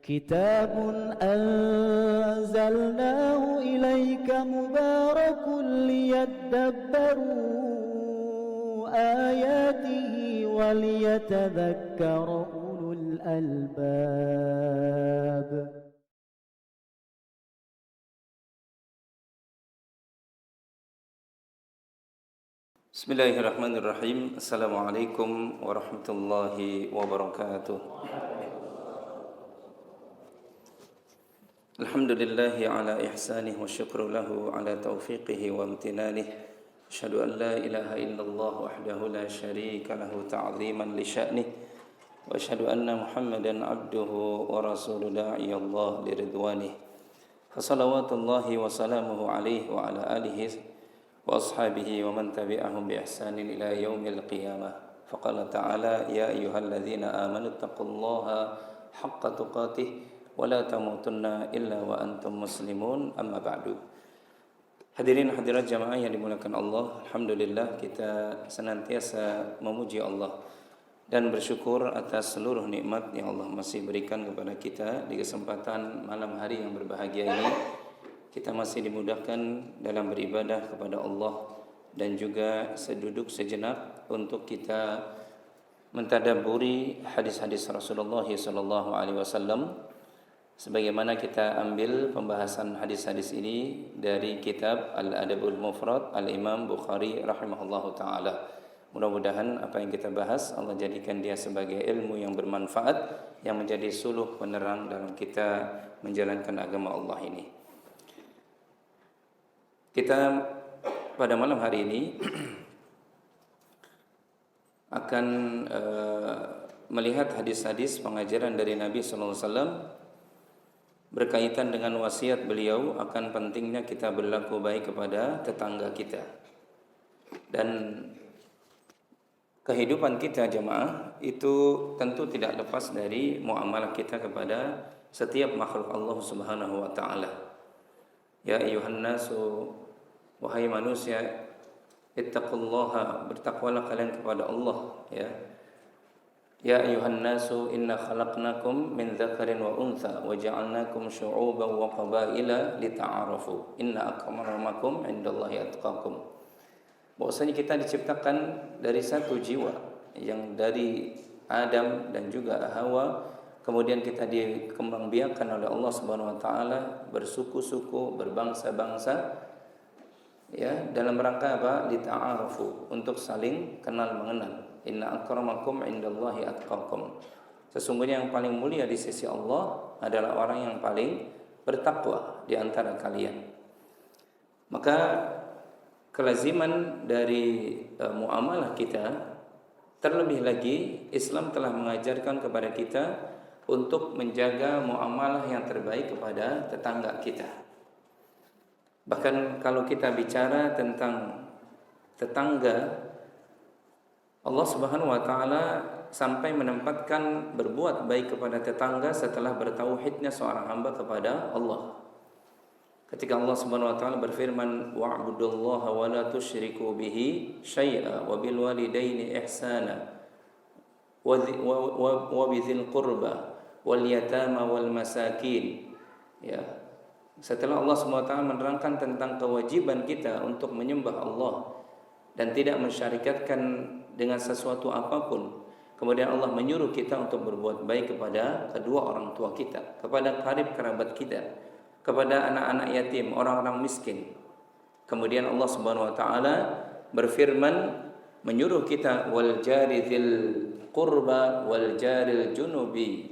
كتاب أنزلناه إليك مبارك ليدبروا آياته وليتذكر أولو الألباب. Bismillahirrahmanirrahim. Assalamualaikum warahmatullahi wabarakatuh. Alhamdulillahi ala ihsanih wa syukru lahu ala taufiqihi wa amtinanih. Asyhadu an la ilaha illallah wahdahu la syarika lahu ta'ziman li sya'nih. Wa asyhadu anna Muhammadan abduhu wa rasuluhu da'iyallah li ridwanih. Fa salawatullahi wa salamuhu alaihi wa ala alihi wa ashabihi wa man tabi'ahum bi ihsanin ila yaumil qiyamah. Faqala ta'ala ya ayyuhalladzina amanu taqullaha haqqa tuqatih wa la tamutunna illa wa antum muslimun, amma ba'du. Hadirin hadirat jamaah yang dimuliakan Allah, alhamdulillah kita senantiasa memuji Allah dan bersyukur atas seluruh nikmat yang Allah masih berikan kepada kita di kesempatan malam hari yang berbahagia ini. Kita masih dimudahkan dalam beribadah kepada Allah dan juga seduduk sejenak untuk kita mentadabburi hadis-hadis Rasulullah SAW. Sebagaimana kita ambil pembahasan hadis-hadis ini dari kitab Al-Adabul Mufrad Al-Imam Bukhari rahimahullahu ta'ala. Mudah-mudahan apa yang kita bahas Allah jadikan dia sebagai ilmu yang bermanfaat, yang menjadi suluh penerang dalam kita menjalankan agama Allah ini. Kita pada malam hari ini akan melihat hadis-hadis pengajaran dari Nabi SAW berkaitan dengan wasiat beliau akan pentingnya kita berlaku baik kepada tetangga kita. Dan kehidupan kita jemaah itu tentu tidak lepas dari muamalah kita kepada setiap makhluk Allah Subhanahu wa taala. Ya ayuhan nasu, wahai manusia, ittaqullaha, bertakwalah kalian kepada Allah, ya. Ya ayuhan nasu, inna khalaqnakum min dzakarin wa untha wa ja'alnakum syu'uban wa qabaila lita'arafu. Inna akramakum 'indallahi atqakum. Bahwasanya kita diciptakan dari satu jiwa yang dari Adam dan juga Hawa. Kemudian kita dikembangbiakkan oleh Allah Subhanahu wa taala bersuku-suku, berbangsa-bangsa, ya, dalam rangka apa? Lita'arafu, untuk saling kenal mengenal. Inna akramakum 'indallahi atqakum. Sesungguhnya yang paling mulia di sisi Allah adalah orang yang paling bertakwa di antara kalian. Maka kelaziman dari muamalah kita, terlebih lagi Islam telah mengajarkan kepada kita untuk menjaga muamalah yang terbaik kepada tetangga kita. Bahkan kalau kita bicara tentang tetangga, Allah Subhanahu wa taala sampai menempatkan berbuat baik kepada tetangga setelah bertauhidnya seorang hamba kepada Allah. Ketika Allah Subhanahu wa taala berfirman, wa'budullaha wa la tusyriku bihi syai'a wa bil walidaini ihsana wa bidzil qurba wal yatama wal masakin. Ya. Setelah Allah SWT menerangkan tentang kewajiban kita untuk menyembah Allah dan tidak mensyarikatkan dengan sesuatu apapun, kemudian Allah menyuruh kita untuk berbuat baik kepada kedua orang tua kita, kepada karib kerabat kita, kepada anak-anak yatim, orang-orang miskin. Kemudian Allah SWT berfirman menyuruh kita wal jari dzil qurba wal jaril junubi.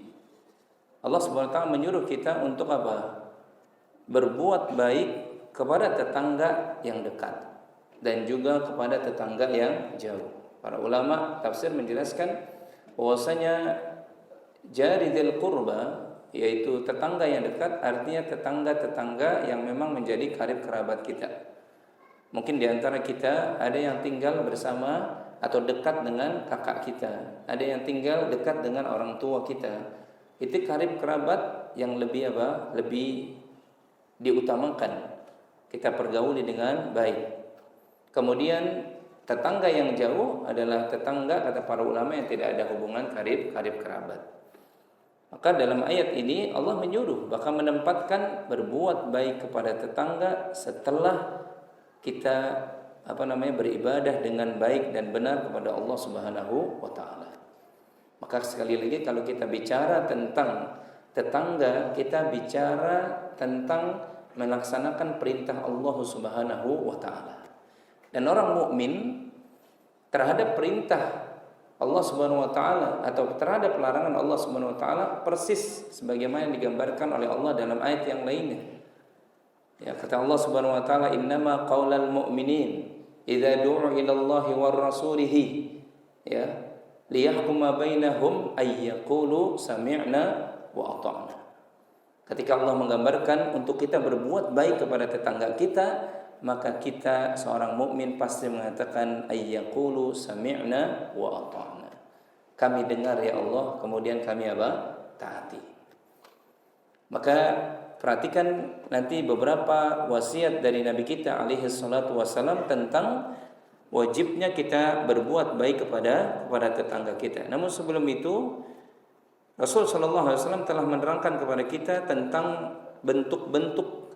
Allah SWT menyuruh kita untuk apa? Berbuat baik kepada tetangga yang dekat dan juga kepada tetangga yang jauh. Para ulama tafsir menjelaskan bahwasanya jari dzil qurba, yaitu tetangga yang dekat, artinya tetangga-tetangga yang memang menjadi karib kerabat kita. Mungkin di antara kita ada yang tinggal bersama atau dekat dengan kakak kita, ada yang tinggal dekat dengan orang tua kita. Itu karib kerabat yang lebih apa? Lebih diutamakan kita pergauli dengan baik. Kemudian tetangga yang jauh adalah tetangga, kata para ulama, yang tidak ada hubungan karib kerabat. Maka dalam ayat ini Allah menyuruh, bahkan menempatkan berbuat baik kepada tetangga setelah kita beribadah dengan baik dan benar kepada Allah Subhanahu wa taala. Maka sekali lagi kalau kita bicara tentang tetangga, kita bicara tentang melaksanakan perintah Allah Subhanahu wa taala. Dan orang mukmin terhadap perintah Allah Subhanahu wa taala atau terhadap larangan Allah Subhanahu wa taala persis sebagaimana yang digambarkan oleh Allah dalam ayat yang lainnya. Ya, kata Allah Subhanahu wa taala, "Innama qaulal mu'minin idza du'u ila Allahi war rasulih ya liyahkuma bainahum ay yaqulu sami'na wa ata'na." Ketika Allah menggambarkan untuk kita berbuat baik kepada tetangga kita, maka kita seorang mukmin pasti mengatakan ay yaqulu sami'na wa ata'na. Kami dengar ya Allah, kemudian kami taati. Maka perhatikan nanti beberapa wasiat dari Nabi kita alaihi salatu wasallam tentang wajibnya kita berbuat baik kepada tetangga kita. Namun sebelum itu Rasul sallallahu alaihi wasallam telah menerangkan kepada kita tentang bentuk-bentuk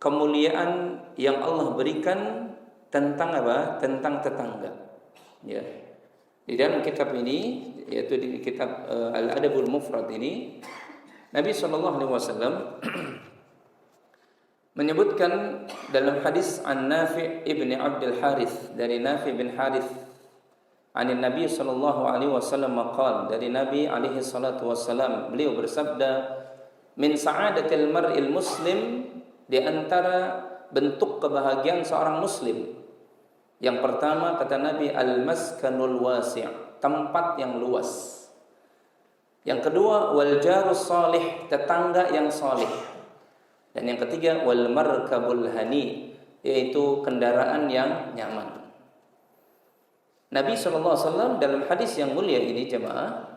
kemuliaan yang Allah berikan tentang tentang tetangga. Ya. Di dalam kitab ini, yaitu di kitab Al-Adabul Mufrad ini, Nabi SAW menyebutkan dalam hadis an Nafi' ibn Abdul Harith, dari Nafi' bin Harith, an Nabi SAW maqal, dari Nabi alaihi salatu wassalam, beliau bersabda, min sa'adatil mar'il muslim, di antara bentuk kebahagiaan seorang muslim, yang pertama kata Nabi, al-maskanul wasi', tempat yang luas. Yang kedua, wal jarus salih, tetangga yang salih. Dan yang ketiga, wal markabul hani, yaitu kendaraan yang nyaman. Nabi SAW dalam hadis yang mulia ini jemaah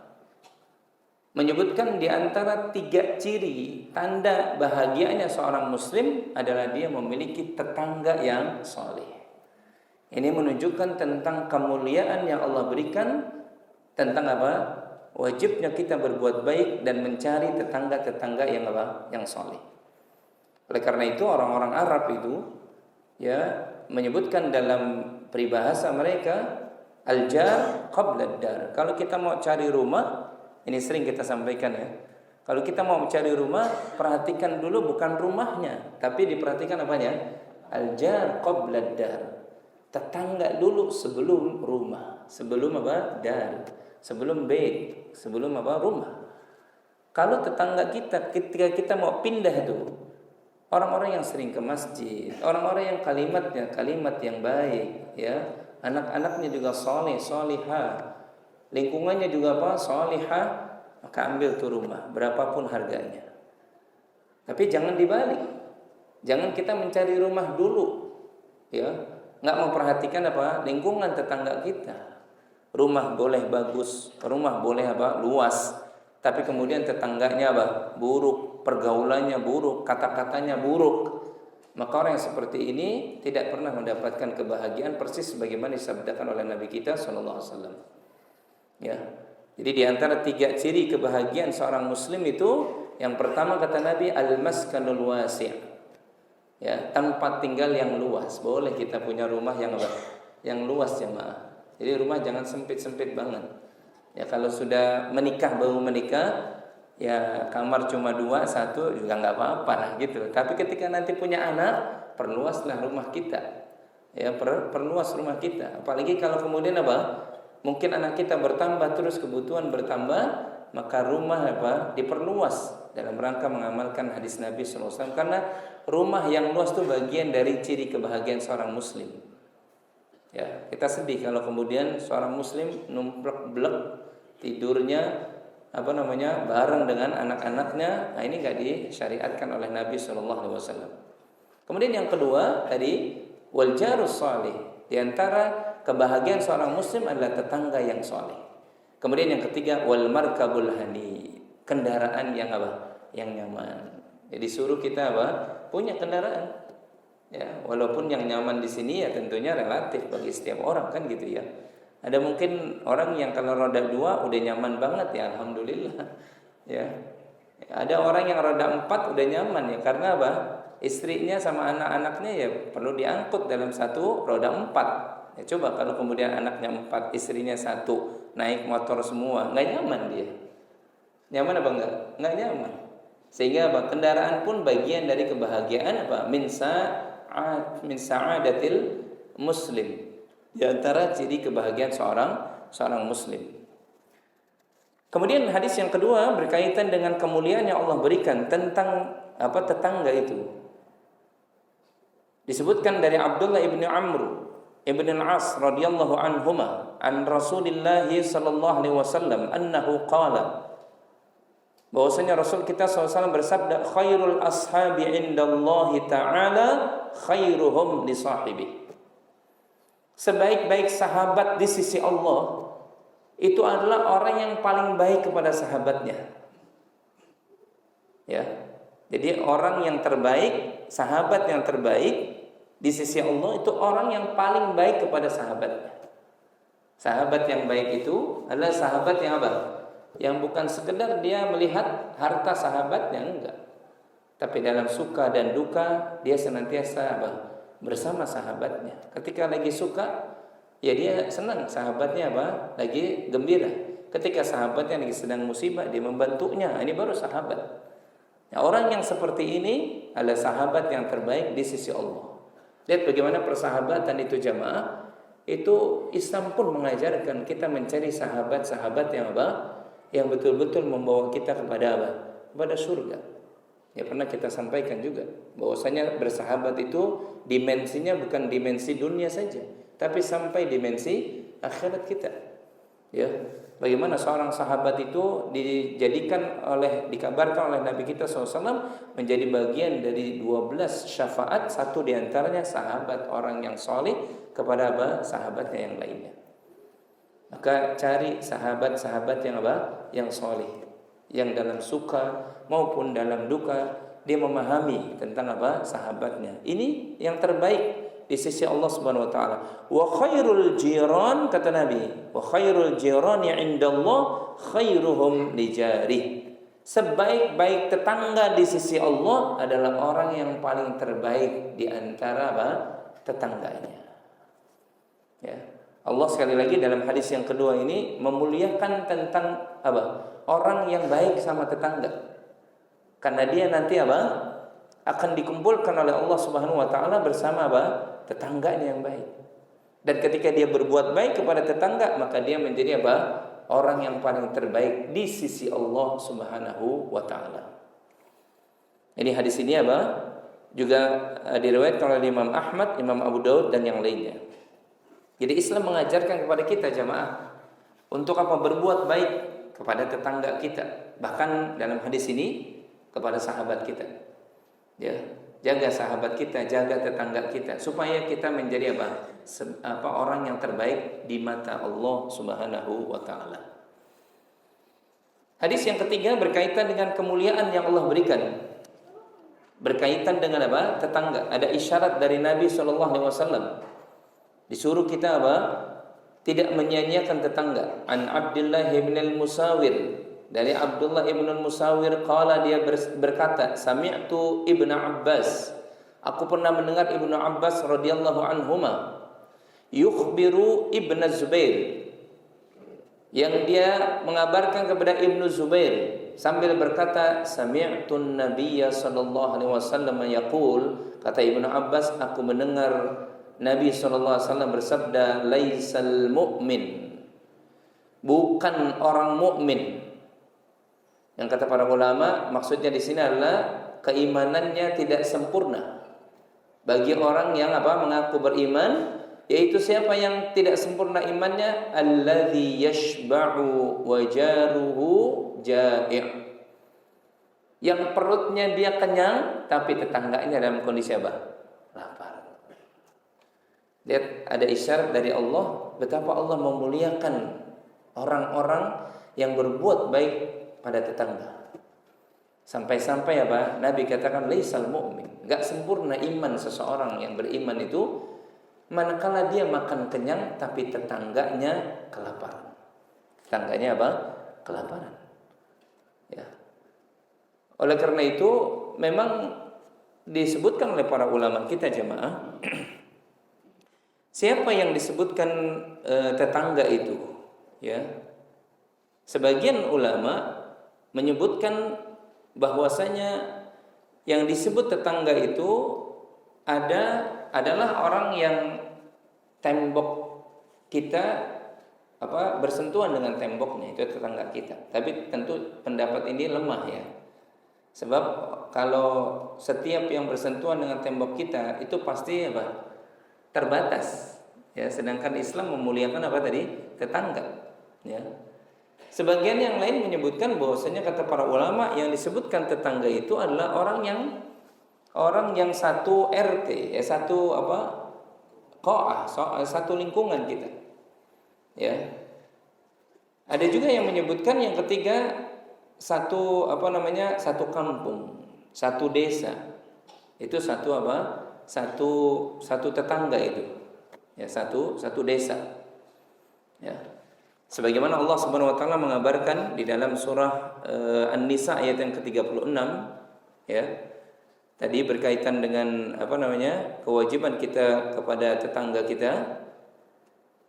menyebutkan di antara 3 ciri tanda bahagianya seorang muslim adalah dia memiliki tetangga yang salih. Ini menunjukkan tentang kemuliaan yang Allah berikan tentang wajibnya kita berbuat baik dan mencari tetangga-tetangga yang saleh. Oleh karena itu orang-orang Arab itu menyebutkan dalam peribahasa mereka al-jar qabla ad-dar. Kalau kita mau cari rumah, ini sering kita sampaikan ya. Kalau kita mau mencari rumah, perhatikan dulu bukan rumahnya, tapi diperhatikan apanya? Al-jar qabla ad-dar. Tetangga dulu sebelum rumah, sebelum dar, sebelum bait, sebelum rumah. Kalau tetangga kita ketika kita mau pindah itu, orang-orang yang sering ke masjid, orang-orang yang kalimatnya kalimat yang baik, ya, anak-anaknya juga saleh, salihah, lingkungannya juga salihah, maka ambil tuh rumah, berapapun harganya. Tapi jangan dibalik, jangan kita mencari rumah dulu, ya. Nggak memperhatikan lingkungan tetangga kita. Rumah boleh bagus, rumah boleh luas, tapi kemudian tetangganya buruk, pergaulannya buruk, kata-katanya buruk. Maka orang yang seperti ini tidak pernah mendapatkan kebahagiaan, persis sebagaimana disabdakan oleh Nabi kita SAW. Ya. Jadi di antara 3 ciri kebahagiaan seorang muslim itu, yang pertama kata Nabi, al-maskanul wasi'. Ya, tempat tinggal yang luas. Boleh kita punya rumah yang luas jemaah. Jadi rumah jangan sempit-sempit banget. Ya, kalau sudah menikah, baru menikah, ya kamar cuma 2, 1 juga nggak apa-apa lah gitu. Tapi ketika nanti punya anak, perluaslah rumah kita. Ya, perluas rumah kita. Apalagi kalau kemudian mungkin anak kita bertambah terus, kebutuhan bertambah, maka rumah diperluas dalam rangka mengamalkan hadis Nabi SAW. Karena rumah yang luas itu bagian dari ciri kebahagiaan seorang muslim. Ya, kita sedih kalau kemudian seorang muslim numplek-blek tidurnya bareng dengan anak-anaknya. Nah, ini enggak disyariatkan oleh Nabi SAW. Kemudian yang kedua tadi, wal jarus salih. Di antara kebahagiaan seorang muslim adalah tetangga yang saleh. Kemudian yang ketiga, wal markabul hani, kendaraan yang yang nyaman. Jadi suruh kita punya kendaraan. Ya, walaupun yang nyaman di sini ya tentunya relatif bagi setiap orang kan gitu ya. Ada mungkin orang yang kalau roda 2 udah nyaman banget ya, alhamdulillah. Ya, Ada orang yang roda 4 udah nyaman ya, karena apa? Istrinya sama anak-anaknya ya perlu diangkut dalam satu roda 4. Ya, coba kalau kemudian anaknya 4, istrinya 1, naik motor semua, nggak nyaman dia. Nyaman apa enggak? Nggak nyaman. Sehingga apa? Kendaraan pun bagian dari kebahagiaan apa? Min sa'adatil muslim. Di antara ciri kebahagiaan seorang muslim. Kemudian hadis yang kedua berkaitan dengan kemuliaan yang Allah berikan tentang tetangga itu. Disebutkan dari Abdullah ibn Amr ibn al-As radhiyallahu anhuma an Rasulillah sallallahu alaihi wasallam annahu qala, bahwasanya Rasul kita SAW bersabda, khairul ashabi indallahi ta'ala khairuhum li sahibi. Sebaik-baik sahabat di sisi Allah itu adalah orang yang paling baik kepada sahabatnya. Ya. Jadi orang yang terbaik, sahabat yang terbaik di sisi Allah itu orang yang paling baik kepada sahabatnya. Sahabat yang baik itu adalah sahabat yang apa? Yang bukan sekedar dia melihat harta sahabatnya, enggak. Tapi dalam suka dan duka dia senantiasa bersama sahabatnya. Ketika lagi suka, ya dia senang, sahabatnya lagi gembira. Ketika sahabatnya lagi sedang musibah, dia membantunya. Ini baru sahabat. Nah, orang yang seperti ini adalah sahabat yang terbaik di sisi Allah. Lihat bagaimana persahabatan itu jamaah. Itu Islam pun mengajarkan kita mencari sahabat-sahabat yang betul-betul membawa kita kepada surga. Ya pernah kita sampaikan juga bahwasanya bersahabat itu dimensinya bukan dimensi dunia saja, tapi sampai dimensi akhirat kita. Ya, bagaimana seorang sahabat itu dikabarkan oleh Nabi kita SAW menjadi bagian dari 12 syafaat, satu diantaranya sahabat orang yang soleh kepada sahabatnya yang lainnya. Maka cari sahabat-sahabat yang soleh, yang dalam suka maupun dalam duka dia memahami tentang sahabatnya. Ini yang terbaik di sisi Allah Subhanahu wa taala. Wa khairul jiran, kata Nabi, wa khairul jirani 'indallah khairuhum li jarih. Sebaik-baik tetangga di sisi Allah adalah orang yang paling terbaik di antara tetangganya. Ya. Allah sekali lagi dalam hadis yang kedua ini memuliakan tentang orang yang baik sama tetangga. Karena dia nanti akan dikumpulkan oleh Allah Subhanahu wa taala bersama tetangganya yang baik. Dan ketika dia berbuat baik kepada tetangga, maka dia menjadi orang yang paling terbaik di sisi Allah Subhanahu wa taala. Ini hadis ini juga diriwayatkan oleh Imam Ahmad, Imam Abu Daud dan yang lainnya. Jadi Islam mengajarkan kepada kita jamaah untuk berbuat baik kepada tetangga kita, bahkan dalam hadis ini kepada sahabat kita. Ya, jaga sahabat kita, jaga tetangga kita supaya kita menjadi orang yang terbaik di mata Allah Subhanahu wa taala. Hadis yang ketiga berkaitan dengan kemuliaan yang Allah berikan. Berkaitan dengan tetangga. Ada isyarat dari Nabi sallallahu alaihi wasallam. Disuruh kita tidak menyia-nyiakan tetangga. An Abdullah ibn al-Musawir, dari Abdullah ibn al-Musawir qala, dia berkata, sami'tu Ibnu Abbas, aku pernah mendengar Ibnu Abbas radhiyallahu anhuma yukhbiru Ibnu Zubair, yang dia mengabarkan kepada Ibnu Zubair sambil berkata, sami'tu an-nabiyya sallallahu alaihi wasallam yaqul, kata Ibnu Abbas, aku mendengar Nabi SAW bersabda, laisal mu'min, bukan orang mukmin. Yang kata para ulama, maksudnya di sini adalah keimanannya tidak sempurna. Bagi orang yang mengaku beriman, yaitu siapa yang tidak sempurna imannya, alladzi yashba'u wa jaruhu ja'i', yang perutnya dia kenyang tapi tetangganya dalam kondisi lapar. Lihat, ada isyarat dari Allah betapa Allah memuliakan orang-orang yang berbuat baik pada tetangga. Sampai-sampai Nabi katakan laisal mu'min, enggak sempurna iman seseorang yang beriman itu manakala dia makan kenyang tapi tetangganya kelaparan. Tetangganya kelaparan. Ya. Oleh karena itu memang disebutkan oleh para ulama kita jemaah, siapa yang disebutkan tetangga itu, ya. Sebagian ulama menyebutkan bahwasanya yang disebut tetangga itu adalah orang yang tembok kita bersentuhan dengan temboknya, itu tetangga kita. Tapi tentu pendapat ini lemah ya. Sebab kalau setiap yang bersentuhan dengan tembok kita itu pasti terbatas. Ya, sedangkan Islam memuliakan tetangga. Ya. Sebagian yang lain menyebutkan bahwasanya kata para ulama yang disebutkan tetangga itu adalah orang yang satu RT, satu qa'ah, satu lingkungan kita. Ya. Ada juga yang menyebutkan yang ketiga satu kampung, satu desa. Itu satu tetangga itu. Ya, satu desa. Ya. Sebagaimana Allah Subhanahu wa taala mengabarkan di dalam surah An-Nisa ayat yang ke-36, ya. Tadi berkaitan dengan kewajiban kita kepada tetangga kita.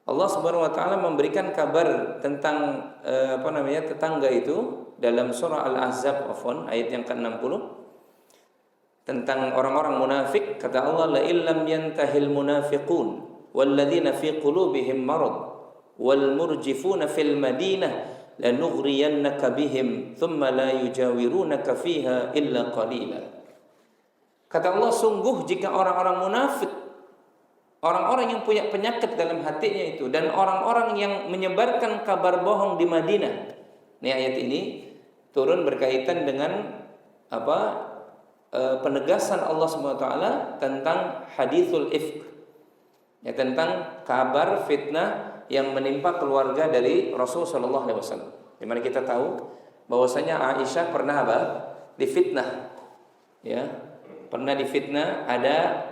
Allah Subhanahu wa taala memberikan kabar tentang tetangga itu dalam surah Al-Ahzab ayat yang ke-60 tentang orang-orang munafik. Kata Allah, la illam yantahil munafiqun walladzina fi qulubihim marad wal murjifuna fil madinah lanughriyannaka bihim thumma la yujawirunaka fiha illa qalila. Kata Allah, sungguh jika orang-orang munafik, orang-orang yang punya penyakit dalam hatinya itu, dan orang-orang yang menyebarkan kabar bohong di Madinah. Ini ayat ini turun berkaitan dengan penegasan Allah SWT tentang hadithul ifk, ya, tentang kabar fitnah yang menimpa keluarga dari Rasul Shallallahu Alaihi Wasallam. Di mana kita tahu bahwasanya Aisyah pernah difitnah, ya, pernah difitnah ada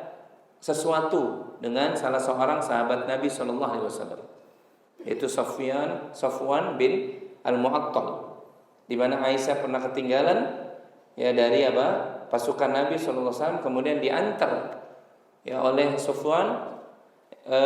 sesuatu dengan salah seorang sahabat Nabi Shallallahu Alaihi Wasallam, yaitu Safwan bin Al-Mu'attal, di mana Aisyah pernah ketinggalan ya dari pasukan Nabi Shallallahu Alaihi Wasallam, kemudian diantar ya oleh Safwan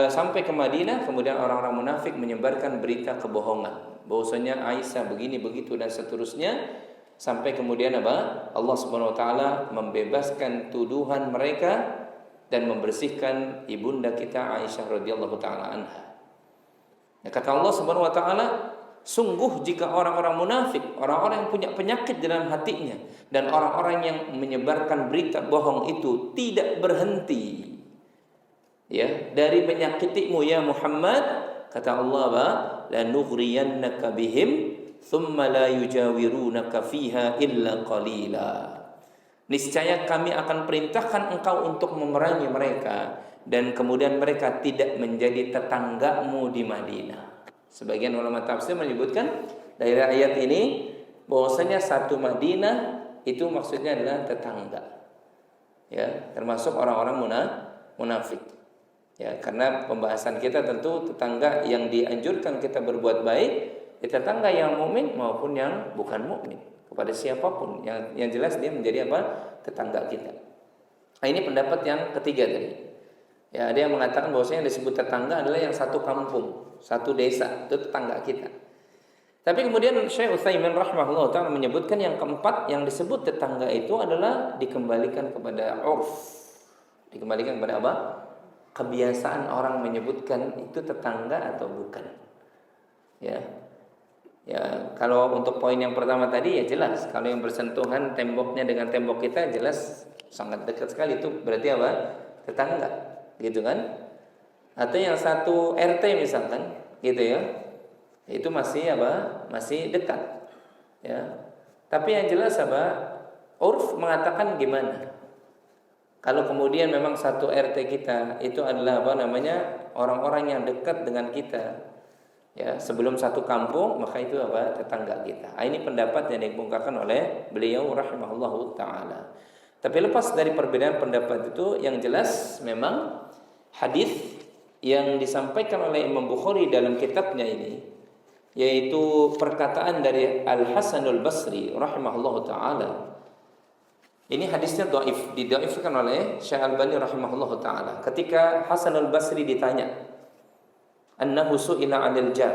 sampai ke Madinah. Kemudian orang-orang munafik menyebarkan berita kebohongan bahwasanya Aisyah begini begitu dan seterusnya, sampai kemudian Allah Subhanahu wa taala membebaskan tuduhan mereka dan membersihkan ibunda kita Aisyah radhiyallahu taala anha. Ya, kata Allah Subhanahu wa taala, sungguh jika orang-orang munafik, orang-orang yang punya penyakit dalam hatinya, dan orang-orang yang menyebarkan berita bohong itu tidak berhenti, ya, dari menyakitimu ya Muhammad, kata Allah, lanughriyannaka bihim thumma la yujawirunaka fiha illa qalila. Niscaya kami akan perintahkan engkau untuk memerangi mereka, dan kemudian mereka tidak menjadi tetanggamu di Madinah. Sebagian ulama tafsir menyebutkan dari ayat ini bahwasanya satu Madinah itu maksudnya adalah tetangga, ya, termasuk orang-orang munafik. Ya, karena pembahasan kita tentu tetangga yang dianjurkan kita berbuat baik, ya, tetangga yang mukmin maupun yang bukan mukmin, kepada siapapun yang jelas dia menjadi tetangga kita. Nah, ini pendapat yang ketiga tadi. Ya, ada yang mengatakan bahwasanya yang disebut tetangga adalah yang satu kampung, satu desa, itu tetangga kita. Tapi kemudian Syekh Utsaimin rahimahullah taala menyebutkan yang keempat, yang disebut tetangga itu adalah dikembalikan kepada urf. Dikembalikan kepada kebiasaan orang menyebutkan itu tetangga atau bukan. Ya. Ya, kalau untuk poin yang pertama tadi ya jelas, kalau yang bersentuhan temboknya dengan tembok kita jelas sangat dekat sekali, itu berarti tetangga, gitu kan? Atau yang satu RT misalkan, gitu ya. Itu masih masih dekat. Ya. Tapi yang jelas urf mengatakan gimana? Kalau kemudian memang satu RT kita itu adalah orang-orang yang dekat dengan kita, ya, sebelum satu kampung, maka itu tetangga kita. Ini pendapat yang dikemukakan oleh beliau rahimahullahu taala. Tapi lepas dari perbedaan pendapat itu, yang jelas memang hadis yang disampaikan oleh Imam Bukhari dalam kitabnya ini, yaitu perkataan dari Al Hasanul Basri rahimahullahu taala, Ini hadisnya dhaif, didhaifkan oleh Syekh Albani rahimahullahu taala. Ketika Hasan al-Basri ditanya, annahu su'ila 'anil jar.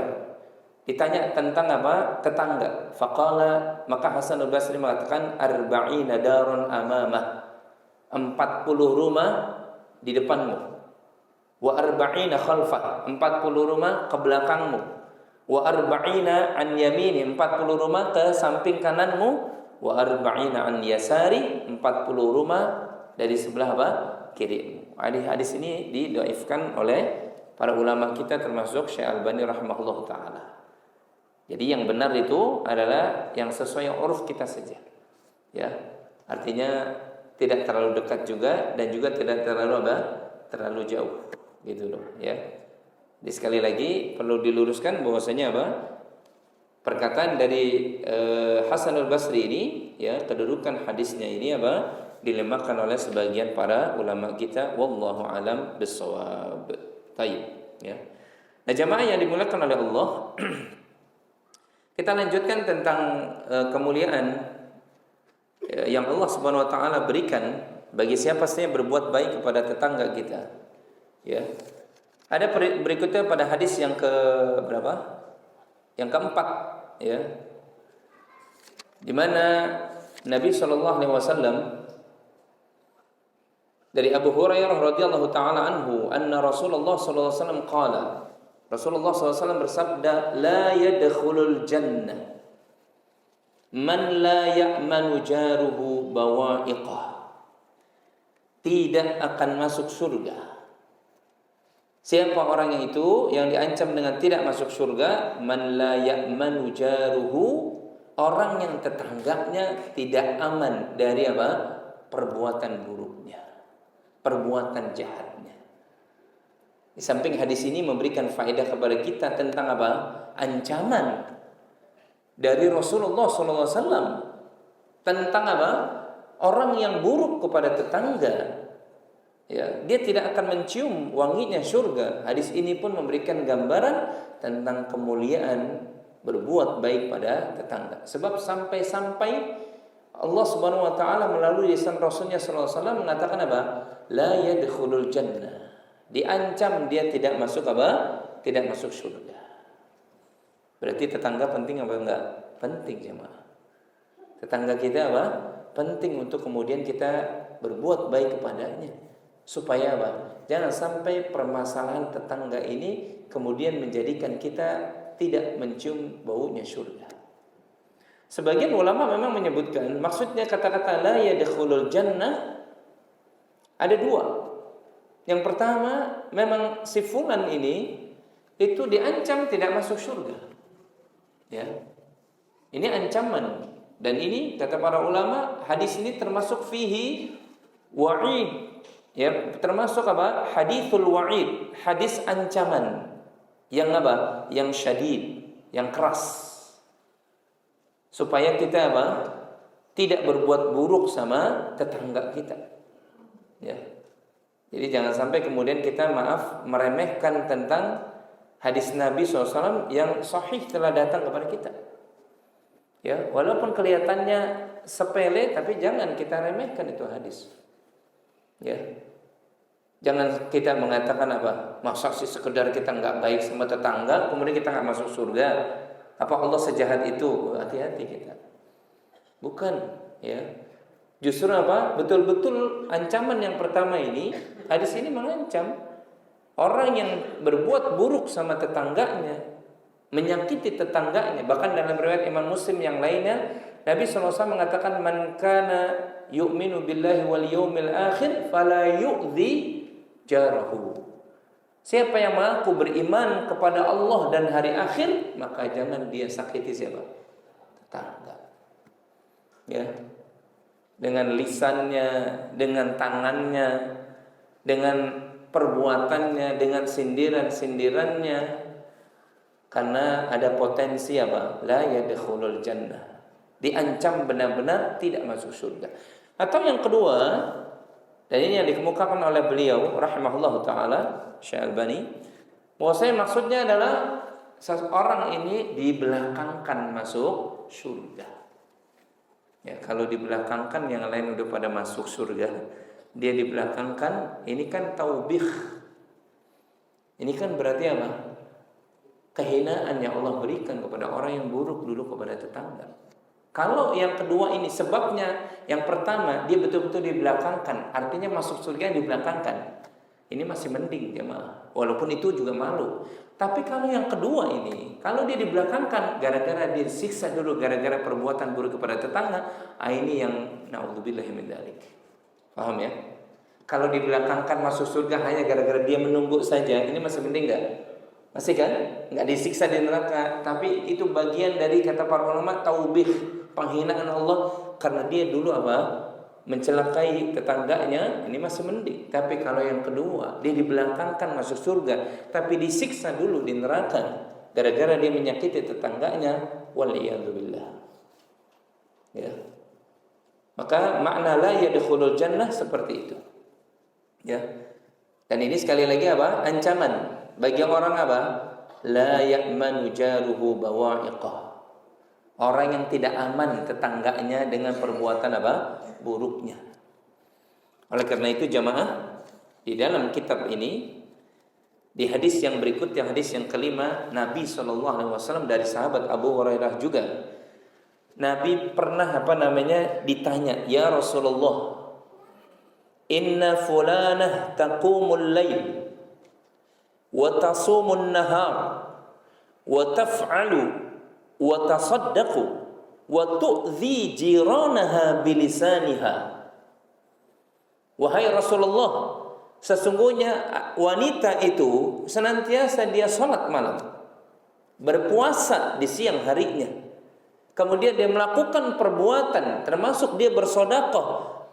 Ditanya tentang apa? Tetangga. Faqala, maka Hasan al-Basri mengatakan arba'ina darun amamah. 40 rumah di depanmu. Wa arba'ina khalfah, 40 rumah ke belakangmu. Wa arba'ina an yamini, 40 rumah ke samping kananmu. Wa arba'ina an yasari, 40 rumah dari sebelah apa? Kirimu. Hadis ini didhaifkan oleh para ulama kita termasuk Syekh Albani rahimahullah taala. Jadi yang benar itu adalah yang sesuai uruf kita saja. Ya. Artinya tidak terlalu dekat juga dan juga tidak terlalu apa? Terlalu jauh. Gitu loh, ya. Jadi sekali lagi perlu diluruskan bahwasanya apa? Perkataan dari Hasan al-Basri ini, ya, kedudukan hadisnya ini apa? Dilemahkan oleh sebagian para ulama kita, wallahu alam bissawab. Baik, ya. Nah, jamaah yang dimuliakan oleh Allah, kita lanjutkan tentang kemuliaan yang Allah Subhanahu wa taala berikan bagi siapa saja yang berbuat baik kepada tetangga kita. Ya. Ada berikutnya pada hadis yang ke berapa? Yang keempat, ya. Di mana Nabi sallallahu alaihi wasallam dari Abu Hurairah radhiyallahu taala anhu, anna Rasulullah sallallahu alaihi wasallam qala, Rasulullah sallallahu alaihi wasallam bersabda, la yadkhulul jannah man la ya'manu jaruhu bawa'iqah. Tidak akan masuk surga siapa orang yang itu yang diancam dengan tidak masuk surga, man la ya'manu jaruhu, orang yang tetangganya tidak aman dari apa? Perbuatan buruknya, perbuatan jahatnya. Di samping hadis ini memberikan faedah kepada kita tentang apa? Ancaman dari Rasulullah SAW tentang apa? Orang yang buruk kepada tetangga, ya, dia tidak akan mencium wanginya surga. Hadis ini pun memberikan gambaran tentang kemuliaan berbuat baik pada tetangga. Sebab sampai-sampai Allah Subhanahu wa taala melalui lisan Rasulnya sallallahu alaihi wasallam mengatakan apa? La yadkhulul jannah. Diancam dia tidak masuk apa? Tidak masuk surga. Berarti tetangga penting apa enggak? Penting, jemaah. Tetangga kita apa? Penting untuk kemudian kita berbuat baik kepadanya. Supaya apa? Jangan sampai permasalahan tetangga ini kemudian menjadikan kita tidak mencium baunya surga. Sebagian ulama memang menyebutkan maksudnya kata-kata la yadkhulul jannah ada dua. Yang pertama, memang si fulan ini itu diancam tidak masuk surga. Ya. Ini ancaman, dan ini kata para ulama hadis ini termasuk fihi wa'id. Ya, termasuk apa? Hadithul wa'id, hadis ancaman yang apa? Yang syadid, yang keras. Supaya kita apa? Tidak berbuat buruk sama tetangga kita. Ya. Jadi jangan sampai kemudian kita meremehkan tentang hadis Nabi SAW yang sahih telah datang kepada kita. Ya, walaupun kelihatannya sepele, tapi jangan kita remehkan itu hadis. Ya, jangan kita mengatakan apa? Masa sih sekedar kita nggak baik sama tetangga, kemudian kita nggak masuk surga? Apa Allah sejahat itu? Hati-hati kita. Bukan, ya. Justru apa? Betul-betul ancaman yang pertama ini, hadis ini mengancam orang yang berbuat buruk sama tetangganya, menyakiti tetangganya. Bahkan dalam riwayat Imam Muslim yang lainnya, Nabi SAW mengatakan, man kana yu'minu billahi wal yawmil akhir fala yu'dhi jarahu. Siapa yang mengaku beriman kepada Allah dan hari akhir, maka jangan dia sakiti siapa? Tetangga. Ya. Dengan lisannya, dengan tangannya, dengan perbuatannya, dengan sindiran-sindirannya. Karena ada potensi apa? La yadkhulul jannah. Diancam benar-benar tidak masuk surga. Atau yang kedua, dan ini yang dikemukakan oleh beliau rahimahullahu taala Syekh Albani, bahwasanya maksudnya adalah seseorang ini dibelakangkan masuk surga. Ya, kalau dibelakangkan yang lain udah pada masuk surga, dia dibelakangkan, ini kan taubih. Ini kan berarti apa? Kehinaan yang Allah berikan kepada orang yang buruk dulu kepada tetangga. Kalau yang kedua ini sebabnya, yang pertama dia betul-betul dibelakangkan, artinya masuk surga yang dibelakangkan. Ini masih mending jemaah, walaupun itu juga malu. Tapi kalau yang kedua ini, kalau dia dibelakangkan gara-gara dia disiksa dulu gara-gara perbuatan buruk kepada tetangga, ini yang naudzubillahi min dzalik. Paham ya? Kalau dibelakangkan masuk surga hanya gara-gara dia menunggu saja, ini masih mending enggak? Masih kan? Enggak disiksa di neraka, tapi itu bagian dari kata para ulama taubih, penghinaan Allah karena dia dulu apa? Mencelakai tetangganya, ini masih mending. Tapi kalau yang kedua, dia dibelakangkan masuk surga, tapi disiksa dulu di neraka gara-gara dia menyakiti tetangganya, waliyadzubillah. Ya. Maka makna la yadkhulul jannah seperti itu. Ya. Dan ini sekali lagi apa? Ancaman bagi orang apa? La ya'manu jaruhu bawa'iqah. Orang yang tidak aman tetangganya dengan perbuatan apa? Buruknya. Oleh karena itu jamaah, di dalam kitab ini, di hadis yang berikutnya, hadis yang kelima, Nabi SAW dari sahabat Abu Hurairah juga, Nabi pernah ditanya, ya Rasulullah, inna fulanah taqumul lail wa tasumun nahar wa taf'alu wa tasaddaqu wa tu'dhi jiranaha bilisaniha. Wahai Rasulullah, sesungguhnya wanita itu senantiasa dia salat malam, berpuasa di siang harinya, kemudian dia melakukan perbuatan termasuk dia bersedekah,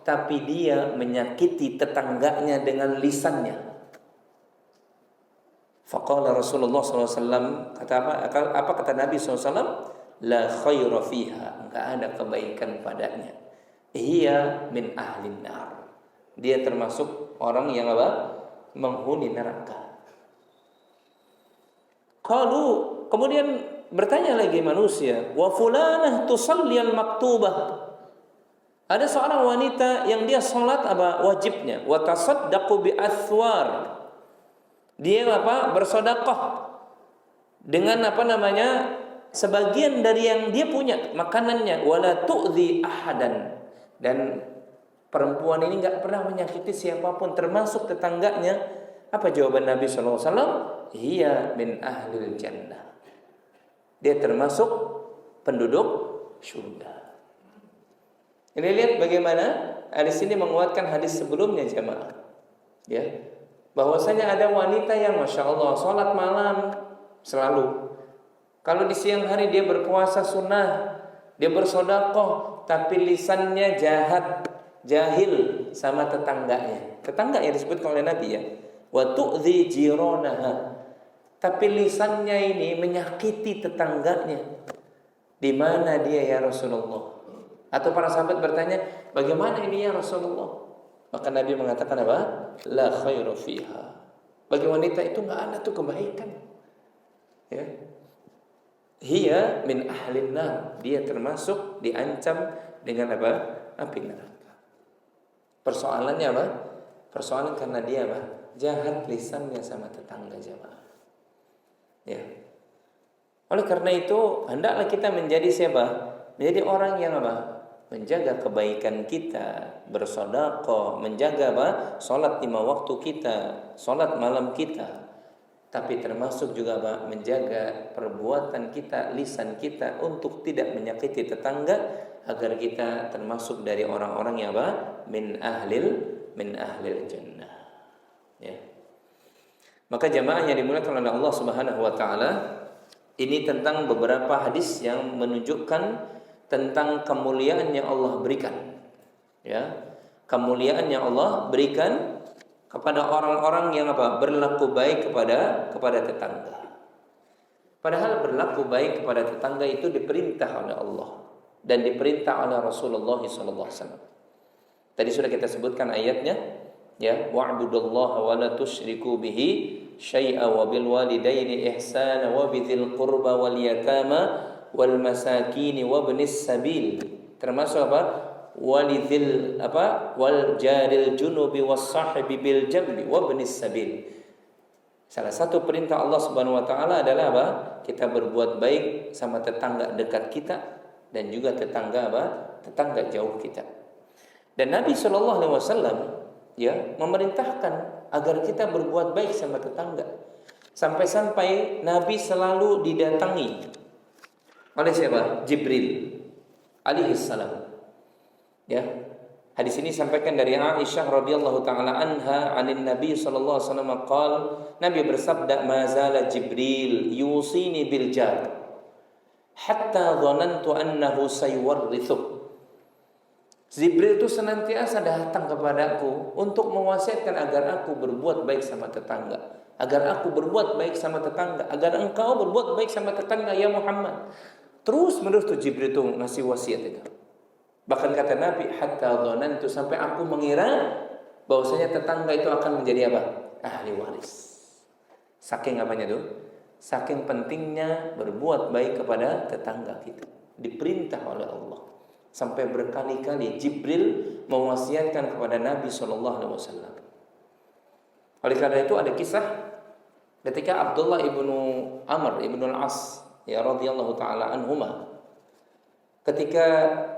tapi dia menyakiti tetangganya dengan lisannya. Faqala Rasulullah SAW, kata apa kata Nabi SAW? La khaira fiha, enggak ada kebaikan padanya. Hiya min ahlin nar, dia termasuk orang yang apa? Menghuni neraka. Kemudian bertanya lagi manusia, wa fulanah tusalli al-maktubah. Ada seorang wanita yang dia salat apa? Wajibnya, wa tasaddaqu bi athwar. Dia bersedekah dengan sebagian dari yang dia punya makanannya, wala tu'dhi ahadan, dan perempuan ini enggak pernah menyakiti siapapun termasuk tetangganya. Apa jawaban Nabi sallallahu alaihi wasallam? Hiya min ahlil jannah, dia termasuk penduduk surga. Ini lihat bagaimana hadis ini menguatkan hadis sebelumnya jemaah. Ya. Bahwasanya ada wanita yang Masya Allah sholat malam selalu. Kalau di siang hari dia berpuasa sunnah, dia bersedekah, tapi lisannya jahat, jahil sama tetangganya. Tetangga yang disebut oleh Nabi ya. Wa tu'dhi jiranaha. Tapi lisannya ini menyakiti tetangganya. Di mana dia ya Rasulullah? Atau para sahabat bertanya, bagaimana ini ya Rasulullah? Maka Nabi mengatakan apa? La khairu fiha. Bagi wanita itu enggak ada tuh kebaikan. Ya. Hiya min ahlin nar, dia termasuk diancam dengan apa? Api neraka. Persoalannya apa? Persoalan karena dia apa? Jahat lisannya sama tetangga jemaah. Ya. Oleh karena itu, hendaklah kita menjadi siapa? Menjadi orang yang apa? Menjaga kebaikan kita, bersedekah, menjaga salat 5 waktu kita, salat malam kita. Tapi termasuk juga menjaga perbuatan kita, lisan kita untuk tidak menyakiti tetangga, agar kita termasuk dari orang-orang yang min ahlil jannah. Ya. Maka jamaah yang dimuliakan oleh Allah Subhanahu wa taala, ini tentang beberapa hadis yang menunjukkan tentang kemuliaan yang Allah berikan, ya, kemuliaan yang Allah berikan kepada orang-orang yang berlaku baik kepada tetangga. Padahal berlaku baik kepada tetangga itu diperintah oleh Allah dan diperintah oleh Rasulullah SAW. Tadi sudah kita sebutkan ayatnya, ya, wa'budullaha wa la tusyriku bihi syai'a wa bil walidaini ihsana wa bidzil qurba wal yatama wal masakini wa ibnis sabil termasuk apa? Wal jaril junubi was sahibi bil jambi wa ibnis sabil. Salah satu perintah Allah Subhanahu wa taala adalah apa? Kita berbuat baik sama tetangga dekat kita dan juga tetangga apa? Tetangga jauh kita. Dan Nabi sallallahu alaihi wasallam ya memerintahkan agar kita berbuat baik sama tetangga. Sampai-sampai Nabi selalu didatangi oleh siapa? Jibril alaihi salam. Ya. Hadis ini disampaikan dari Aisyah radhiyallahu taala anha, anin Nabi sallallahu alaihi wasallam qaal, Nabi bersabda, "Mazala Jibril yusini bil jar hatta dhanantu annahu sayuwarrithu." Jibril itu senantiasa datang kepadaku untuk mewasiatkan agar aku berbuat baik sama tetangga, agar aku berbuat baik sama tetangga, agar engkau berbuat baik sama tetangga ya Muhammad. Terus menerus tuh Jibril itu ngasih wasiat itu. Bahkan kata Nabi, hatta dhanantu, sampai aku mengira bahwasanya tetangga itu akan menjadi apa? Ahli waris. Saking apanya tuh? Saking pentingnya berbuat baik kepada tetangga kita. Diperintah oleh Allah. Sampai berkali-kali Jibril mewasiatkan kepada Nabi sallallahu alaihi wasallam. Oleh karena itu ada kisah ketika Abdullah ibnu Amr ibnu al-As ya radhiyallahu taala anhuma, ketika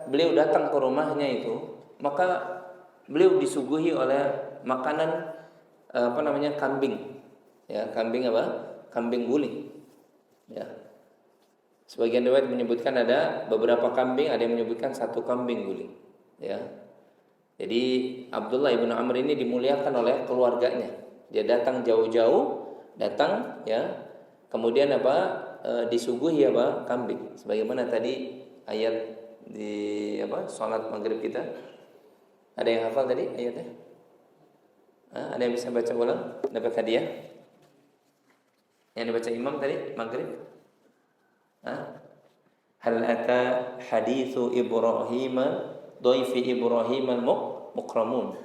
beliau datang ke rumahnya itu, maka beliau disuguhi oleh makanan kambing. Ya, kambing apa? Kambing guling. Ya. Sebagian riwayat menyebutkan ada beberapa kambing, ada yang menyebutkan satu kambing guling. Ya. Jadi Abdullah ibnu Amr ini dimuliakan oleh keluarganya. Dia datang jauh-jauh, datang ya. Kemudian disuguhi kambing. Sebagaimana tadi ayat di salat maghrib kita. Ada yang hafal tadi ayatnya? Ada yang bisa baca ulang? Dapat hadiah? Yang dibaca imam tadi maghrib? Hal ata hadithu Ibrahim dhaifi Ibrahim al-mukramun.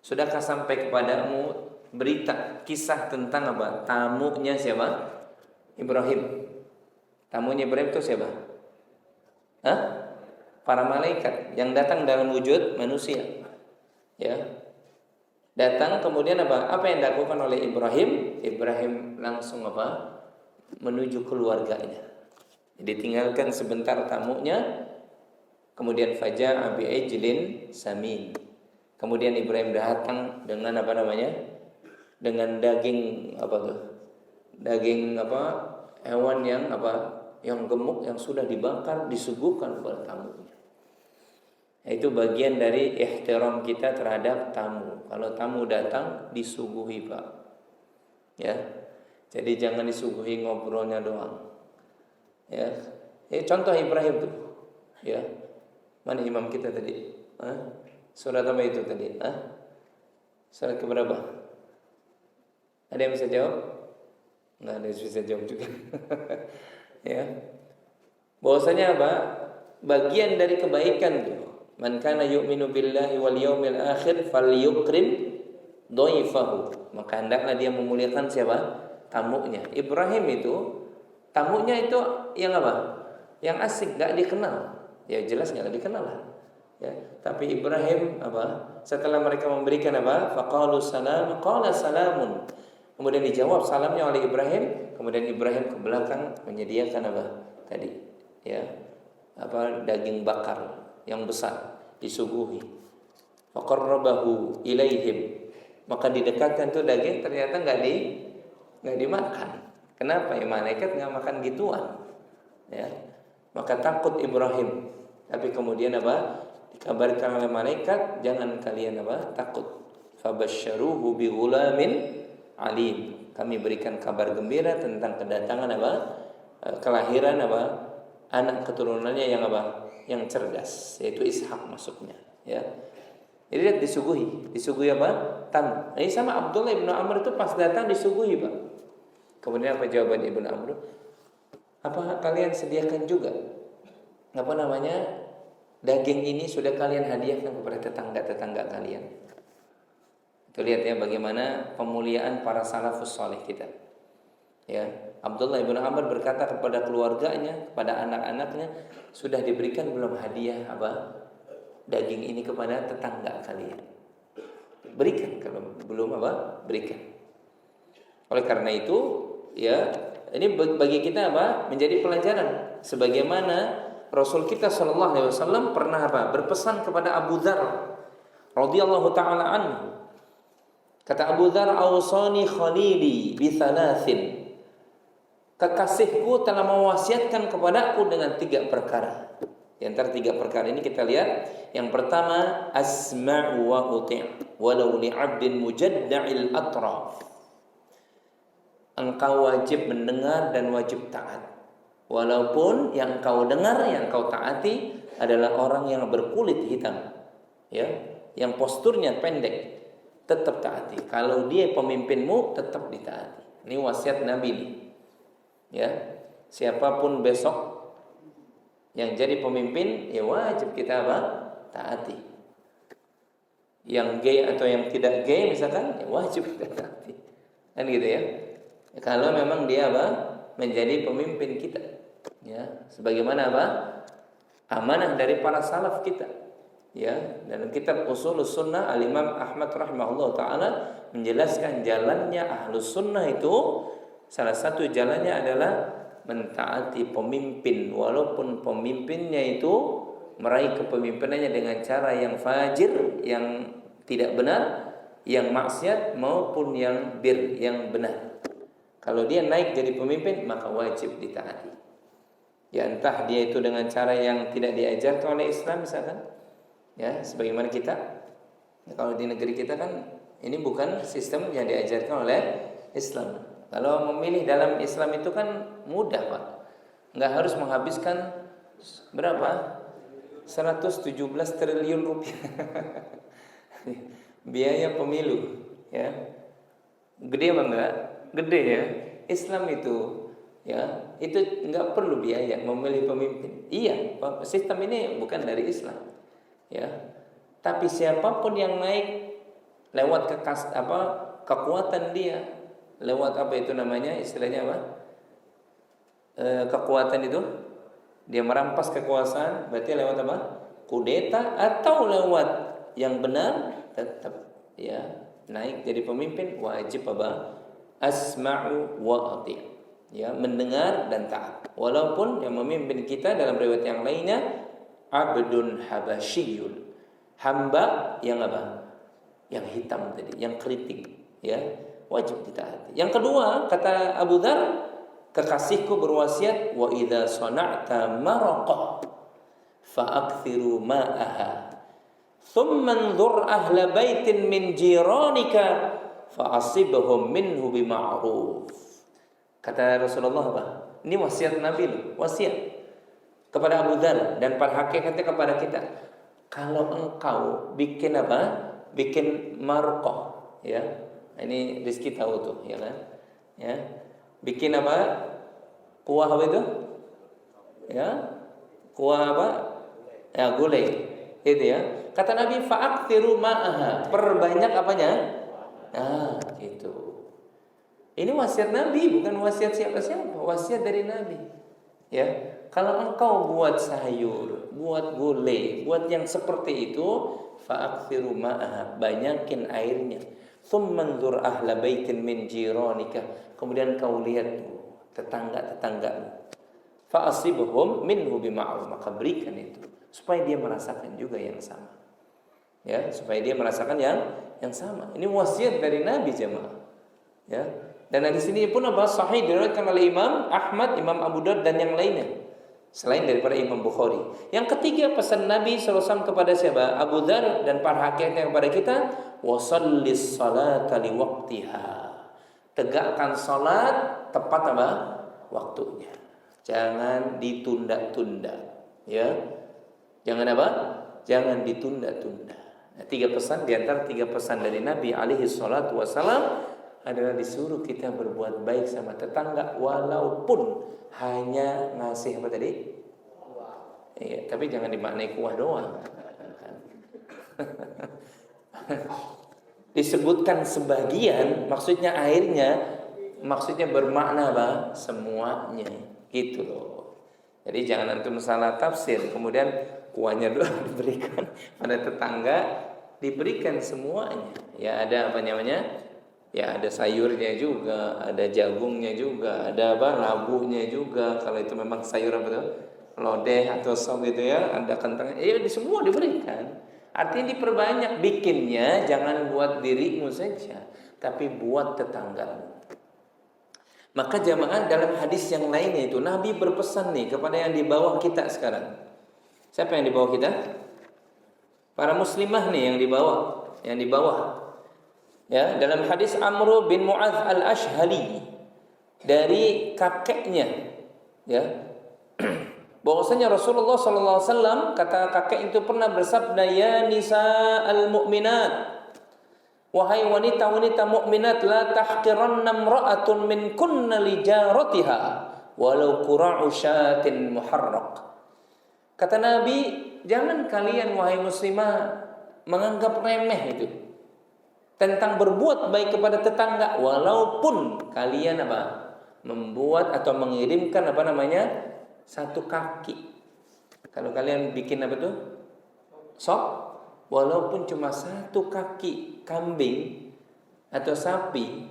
Sudahkah sampai kepadamu berita kisah tentang apa? Tamunya siapa? Ibrahim. Tamunya Ibrahim itu siapa? Para malaikat yang datang dalam wujud manusia. Ya. Datang kemudian apa? Apa yang dilakukan oleh Ibrahim? Ibrahim langsung menuju keluarganya. Ditinggalkan sebentar tamunya, kemudian faja'a bi ajlin samin. Kemudian Ibrahim datang dengan dengan daging daging hewan yang gemuk yang sudah dibakar disuguhkan kepada tamunya. Itu bagian dari ihtiram kita terhadap tamu. Kalau tamu datang disuguhi, Pak. Ya. Jadi jangan disuguhi ngobrolnya doang. Ya. Contoh Ibrahim tuh. Ya. Mana imam kita tadi? Surat apa itu tadi? Surat keberapa? Ada yang bisa jawab? Nggak ada yang bisa jawab juga. Ya. Bahwasanya bagian dari kebaikan tuh. Man kana yu'minu billahi wal yawmil akhir falyukrim dhaifahu. Maka hendaklah dia memuliakan siapa? Tamunya. Ibrahim itu tamunya itu yang apa? Yang asing, enggak dikenal. Ya jelas enggak dikenal lah. Ya, tapi Ibrahim setelah mereka memberikan faqalu salam, qala salamun. Kemudian dijawab salamnya oleh Ibrahim, kemudian Ibrahim ke belakang menyediakan tadi? Ya. Daging bakar yang besar disuguhi. Faqarrabahu ilaihim. Maka didekatkan tuh daging, ternyata enggak dimakan. Kenapa? Ya malaikat enggak makan gituan. Ya. Maka takut Ibrahim. Tapi kemudian dikabarkan oleh malaikat, jangan kalian takut. Fabasyaruhu bi ghulamin alim. Kami berikan kabar gembira tentang kedatangan kelahiran anak keturunannya yang cerdas, yaitu Ishak masuknya, ya. Jadi dia disuguhi tamu. Ini sama Abdullah ibnu Amr itu pas datang disuguhi, Pak. Kemudian apa jawaban ibnu Amr? Apa kalian sediakan juga daging ini sudah kalian hadiahkan kepada tetangga kalian? Itu lihat ya bagaimana pemuliaan para salafus saleh kita. Ya. Abdullah bin Amr berkata kepada keluarganya, kepada anak-anaknya, sudah diberikan belum hadiah apa daging ini kepada tetangga kalian? Berikan, kalau belum apa? Berikan. Oleh karena itu, ya, ini bagi kita apa? Menjadi pelajaran. Sebagaimana Rasul kita Shallallahu Alaihi Wasallam pernah apa? Berpesan kepada Abu Dzar radhiyallahu taala anhu. Kata Abu Dzar, "Awsani khalili bi thalathin." Kekasihku telah mewasiatkan kepadaku dengan 3 perkara. Di antara 3 perkara ini kita lihat, yang pertama, asma'u wa uti' walau li 'abdin mujadda'il atraf. Engkau wajib mendengar dan wajib taat, walaupun yang engkau dengar, yang engkau taati adalah orang yang berkulit hitam, ya, yang posturnya pendek, tetap taati. Kalau dia pemimpinmu, tetap ditaati. Ini wasiat Nabi nih. Ya, siapapun besok yang jadi pemimpin, ya wajib kita apa? Taati. Yang gay atau yang tidak gay misalkan, ya wajib kita taati. Kan gitu ya. Kalau memang dia apa? Menjadi pemimpin kita. Ya, sebagaimana apa? Amanah dari para salaf kita. Ya, dalam kitab Ushulus Sunnah Al-Imam Ahmad rahimahullah taala menjelaskan jalannya Ahlus Sunnah itu, salah satu jalannya adalah mentaati pemimpin walaupun pemimpinnya itu meraih kepemimpinannya dengan cara yang fajir, yang tidak benar, yang maksiat maupun yang yang benar. Kalau dia naik jadi pemimpin, maka wajib ditaati. Ya, entah dia itu dengan cara yang tidak diajarkan oleh Islam misalkan. Ya, sebagaimana kita, ya, kalau di negeri kita kan ini bukan sistem yang diajarkan oleh Islam. Kalau memilih dalam Islam itu kan mudah, Pak. Nggak harus menghabiskan berapa? 117 triliun rupiah biaya pemilu, ya. Gede apa enggak? Gede ya. Islam itu, ya, itu nggak perlu biaya memilih pemimpin. Iya, sistem ini bukan dari Islam, ya. Tapi siapapun yang naik lewat kekuatan dia, lewat apa itu namanya, istilahnya apa? Kekuatan itu dia merampas kekuasaan, berarti lewat apa? Kudeta atau lewat yang benar, tetap ya naik jadi pemimpin, wajib apa? Asma'u wa ati', ya, mendengar dan taat. Walaupun yang memimpin kita dalam riwayat yang lainnya abdun habasyiyun, hamba yang apa? Yang hitam tadi, yang keriting, ya, wajib ditaati. Yang kedua, kata Abu Dzar, kekasihku berwasiat, wa idza sana'ta maraqah fa'akthiru ma'aha thumma anzur ahla baitin min jiranika fa'asibhum minhu bima'ruf. Kata Rasulullah apa? Ini wasiat Nabi loh, wasiat kepada Abu Dzar dan pada hakikatnya kepada kita. Kalau engkau bikin apa? Bikin marqah, ya. Ini Rizky tahu tuh, ya kan? Ya. Bikin apa? Kuah apa itu? Ya. Kuah apa? Ya, gulai. Itu ya. Kata Nabi, fa'aktiru ma'aha. Perbanyak apanya? Nah, itu. Ini wasiat Nabi, bukan wasiat siapa-siapa, wasiat dari Nabi. Ya. Kalau engkau buat sayur, buat gulai, buat yang seperti itu, fa'aktiru ma'aha, banyakin airnya. Tsummanzur ahla baitin min jiranika. Kemudian kau lihat tetangga-tetanggamu. Fa'asibhum minhu bima'ruf, maka berikan itu supaya dia merasakan juga yang sama. Ya, supaya dia merasakan yang sama. Ini wasiat dari Nabi jemaah. Ya. Dan di sini pun apa? Sahih diriwayatkan oleh Imam Ahmad, Imam Abu Daud dan yang lainnya selain daripada Imam Bukhari. Yang ketiga, pesan Nabi SAW kepada siapa? Abu Dzar dan para hakikatnya kepada kita, wasallis salata liwaqtiha. Tegakkan salat tepat apa? Waktunya. Jangan ditunda-tunda, ya. Jangan apa? Jangan ditunda-tunda. Nah, 3 pesan, di antara 3 pesan dari Nabi alaihi salatu wasalam adalah disuruh kita berbuat baik sama tetangga walaupun hanya ngasih apa tadi? Iya, tapi jangan dimaknai kuah doang. Disebutkan sebagian, maksudnya airnya maksudnya bermakna apa? Semuanya, gitu loh. Jadi jangan antum salah tafsir, kemudian kuahnya doang diberikan pada tetangga, diberikan semuanya. Ya ada apa namanya? Ya ada sayurnya juga, ada jagungnya juga, ada apa? Labunya juga. Kalau itu memang sayur apa tuh? Lodeh atau sop gitu ya, ada kentang. Ya di semua diberikan. Artinya diperbanyak bikinnya, jangan buat dirimu saja, tapi buat tetanggamu. Maka jamaah dalam hadis yang lainnya itu Nabi berpesan nih kepada yang di bawah kita sekarang. Siapa yang di bawah kita? Para muslimah nih yang di bawah, yang di bawah. Ya, dalam hadis Amr bin Mu'adz al-Ashhali dari kakeknya, ya. Bahwasanya Rasulullah sallallahu alaihi wasallam, kata kakek itu, pernah bersabda, ya nisa al-mu'minat, wahai wanita-wanita mukminat, la tahqiranna imra'atun min kunna li jaratiha walau qura'u syatin muharraq. Kata Nabi, jangan kalian wahai muslimah menganggap remeh itu tentang berbuat baik kepada tetangga, walaupun kalian apa? Membuat atau mengirimkan apa namanya? Satu kaki. Kalau kalian bikin apa tuh? Sop, walaupun cuma satu kaki kambing atau sapi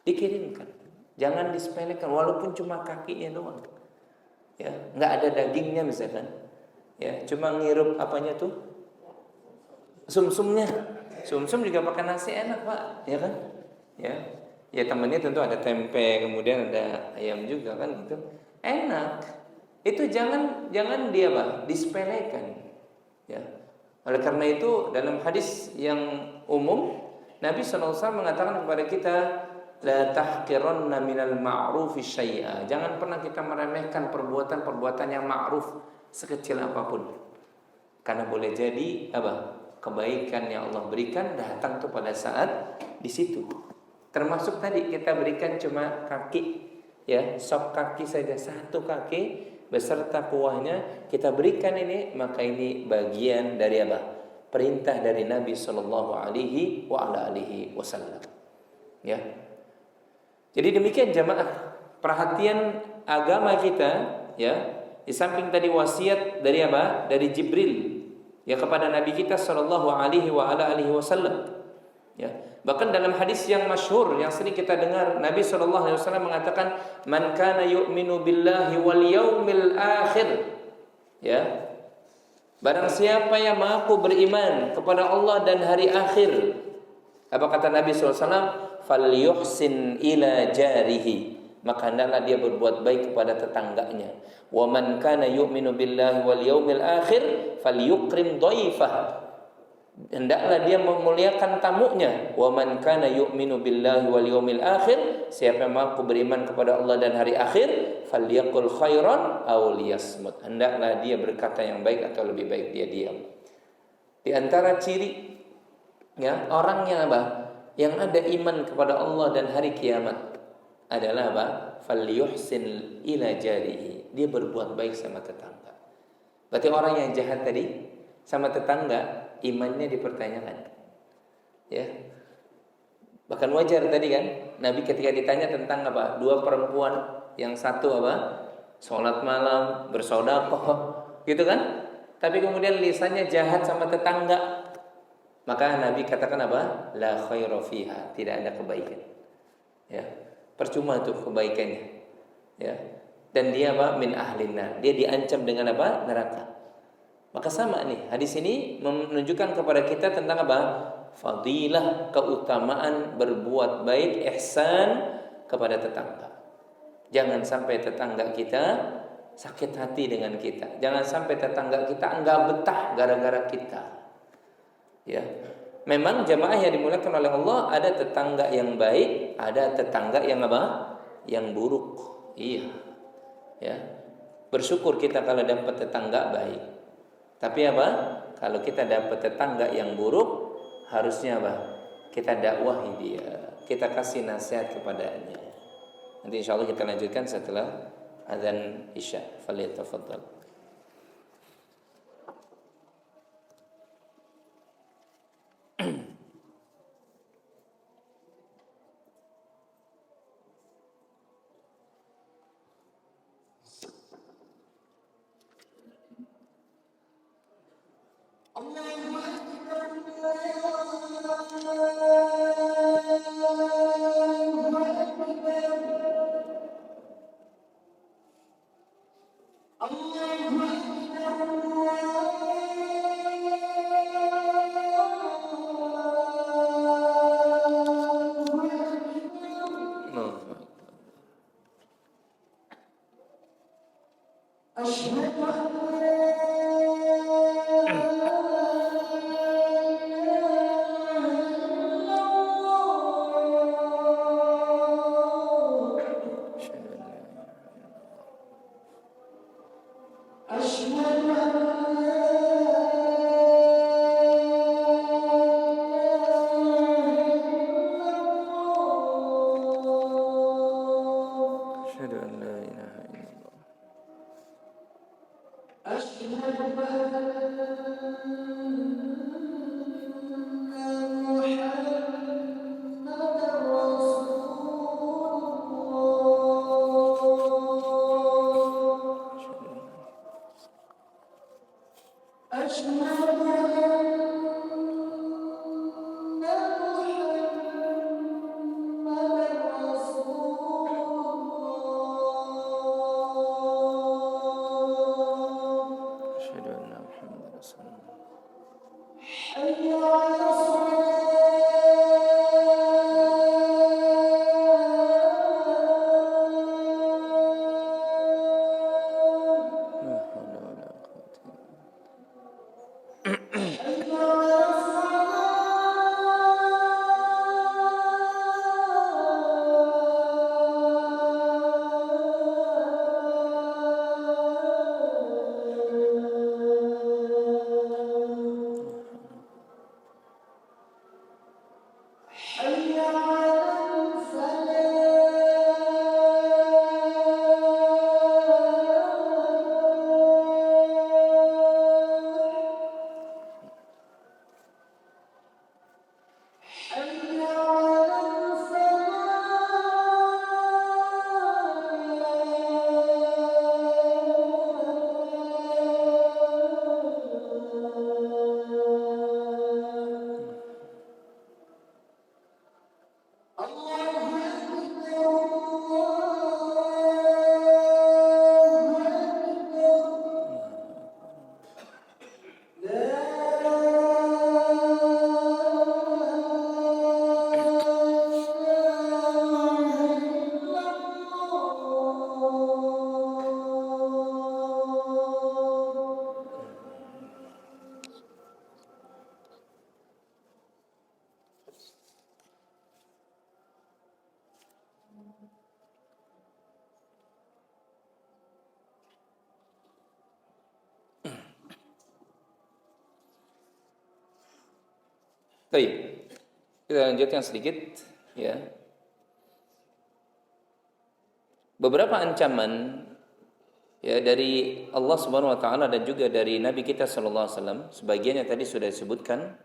dikirimkan. Jangan disepelekan walaupun cuma kakinya doang. Ya, nggak ada dagingnya misalkan. Ya, cuma ngirup apanya tuh? Sumsumnya. Sumsum juga pakai nasi enak, Pak, ya kan? Ya. Ya temannya tentu ada tempe, kemudian ada ayam juga kan gitu. Enak. Itu jangan dia apa? Disepelekan. Ya. Oleh karena itu dalam hadis yang umum Nabi SAW mengatakan kepada kita, la tahqiranna minal ma'rufi syai'a. Jangan pernah kita meremehkan perbuatan-perbuatan yang ma'ruf sekecil apapun. Karena boleh jadi apa? Kebaikan yang Allah berikan datang tuh pada saat di situ. Termasuk tadi kita berikan cuma kaki, ya, sop kaki saja, satu kaki beserta kuahnya kita berikan ini, maka ini bagian dari apa? Perintah dari Nabi sallallahu alaihi wasallam. Ya. Jadi demikian jamaah, perhatian agama kita, ya. Di samping tadi wasiat dari apa? Dari Jibril ya kepada Nabi kita sallallahu alaihi wasallam. Ya. Bahkan dalam hadis yang masyhur yang sering kita dengar, Nabi sallallahu alaihi wasallam mengatakan, "Man kana yu'minu billahi wal yaumil akhir." Ya. Barang siapa yang mengaku beriman kepada Allah dan hari akhir. Apa kata Nabi sallallahu alaihi wasallam? "Falyuhsin ila jarihi." Maka hendaklah dia berbuat baik kepada tetangganya. Wa man kana yu'minu billahi wal yaumil akhir falyukrim dhaifah. Hendaklah dia memuliakan tamunya. Wa man kana yu'minu billahi wal yaumil akhir, siapa yang mengaku beriman kepada Allah dan hari akhir, falyaqul khairan aw liyasmut. Hendaklah dia berkata yang baik atau lebih baik dia diam. Di antara ciri ya orang yang apa? Yang ada iman kepada Allah dan hari kiamat adalah apa? Falyuhsin ila jarihi. Dia berbuat baik sama tetangga. Berarti orang yang jahat tadi sama tetangga imannya dipertanyakan. Ya. Bahkan wajar tadi kan Nabi ketika ditanya tentang apa? Dua perempuan, yang satu apa? Sholat malam, bersedekah, gitu kan? Tapi kemudian lisannya jahat sama tetangga. Maka Nabi katakan apa? La khaira fiha, tidak ada kebaikan. Ya. Percuma tuh kebaikannya. Ya. Dan dia apa? Min ahlinnar. Dia diancam dengan apa? Neraka. Maka sama nih, hadis ini menunjukkan kepada kita tentang apa? Fadilah, keutamaan berbuat baik, ihsan kepada tetangga. Jangan sampai tetangga kita sakit hati dengan kita. Jangan sampai tetangga kita enggak betah gara-gara kita. Ya. Memang jamaah yang dimuliakan oleh Allah, ada tetangga yang baik, ada tetangga yang apa? Yang buruk. Iya. Ya. Bersyukur kita kalau dapat tetangga baik. Tapi apa? Kalau kita dapat tetangga yang buruk, harusnya apa? Kita dakwahi dia, kita kasih nasihat kepadanya. Nanti insyaallah kita lanjutkan setelah azan Isya. Falyatafaddal. Baik. Kita lanjutkan sedikit ya. Beberapa ancaman ya dari Allah Subhanahu wa taala dan juga dari Nabi kita sallallahu alaihi wasallam, sebagiannya tadi sudah disebutkan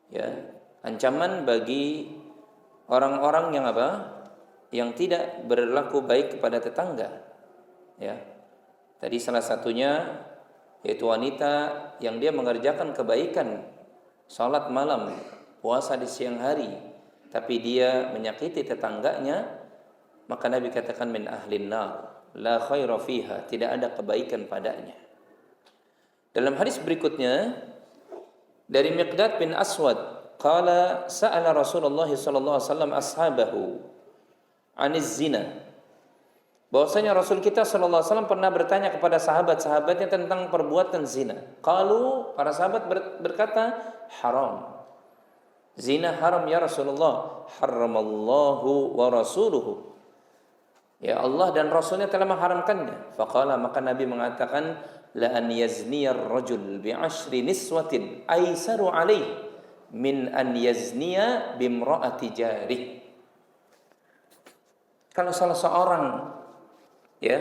ya. Ancaman bagi orang-orang yang apa? Yang tidak berlaku baik kepada tetangga. Ya. Tadi salah satunya yaitu wanita yang dia mengerjakan kebaikan, salat malam, puasa di siang hari, tapi dia menyakiti tetangganya, maka Nabi katakan min ahlin nar, la khaira fiha, tidak ada kebaikan padanya. Dalam hadis berikutnya dari Miqdad bin Aswad, qala sa'ala Rasulullah sallallahu alaihi wasallam ashabahu aniz zina. Bahwasanya Rasul kita sallallahu alaihi wasallam pernah bertanya kepada sahabat-sahabatnya tentang perbuatan zina. Qalu, para sahabat berkata, haram. Zina haram ya Rasulullah. Haramallahu wa rasuluhu. Ya Allah dan Rasulnya telah mengharamkannya. Faqala, maka Nabi mengatakan, la an yazniyar rajul bi ashri niswatin aisaru alaih min an yazniya bimra'ati jarih. Kalau salah seorang ya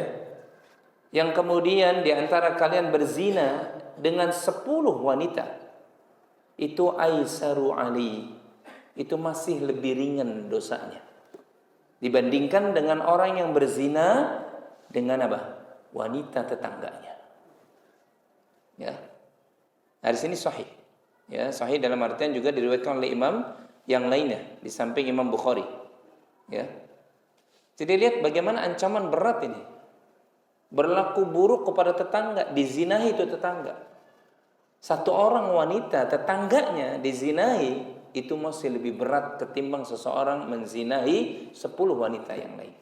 yang kemudian di antara kalian berzina dengan 10 wanita, itu aisaru ali, itu masih lebih ringan dosanya dibandingkan dengan orang yang berzina dengan apa? Wanita tetangganya. Ya. Hadis ini sahih. Ya, sahih dalam artian juga diriwayatkan oleh imam yang lainnya di samping Imam Bukhari. Ya. Jadi lihat bagaimana ancaman berat ini. Berlaku buruk kepada tetangga, dizinahi itu tetangga. Satu orang wanita tetangganya dizinahi, itu masih lebih berat ketimbang seseorang menzinahi 10 wanita yang lain.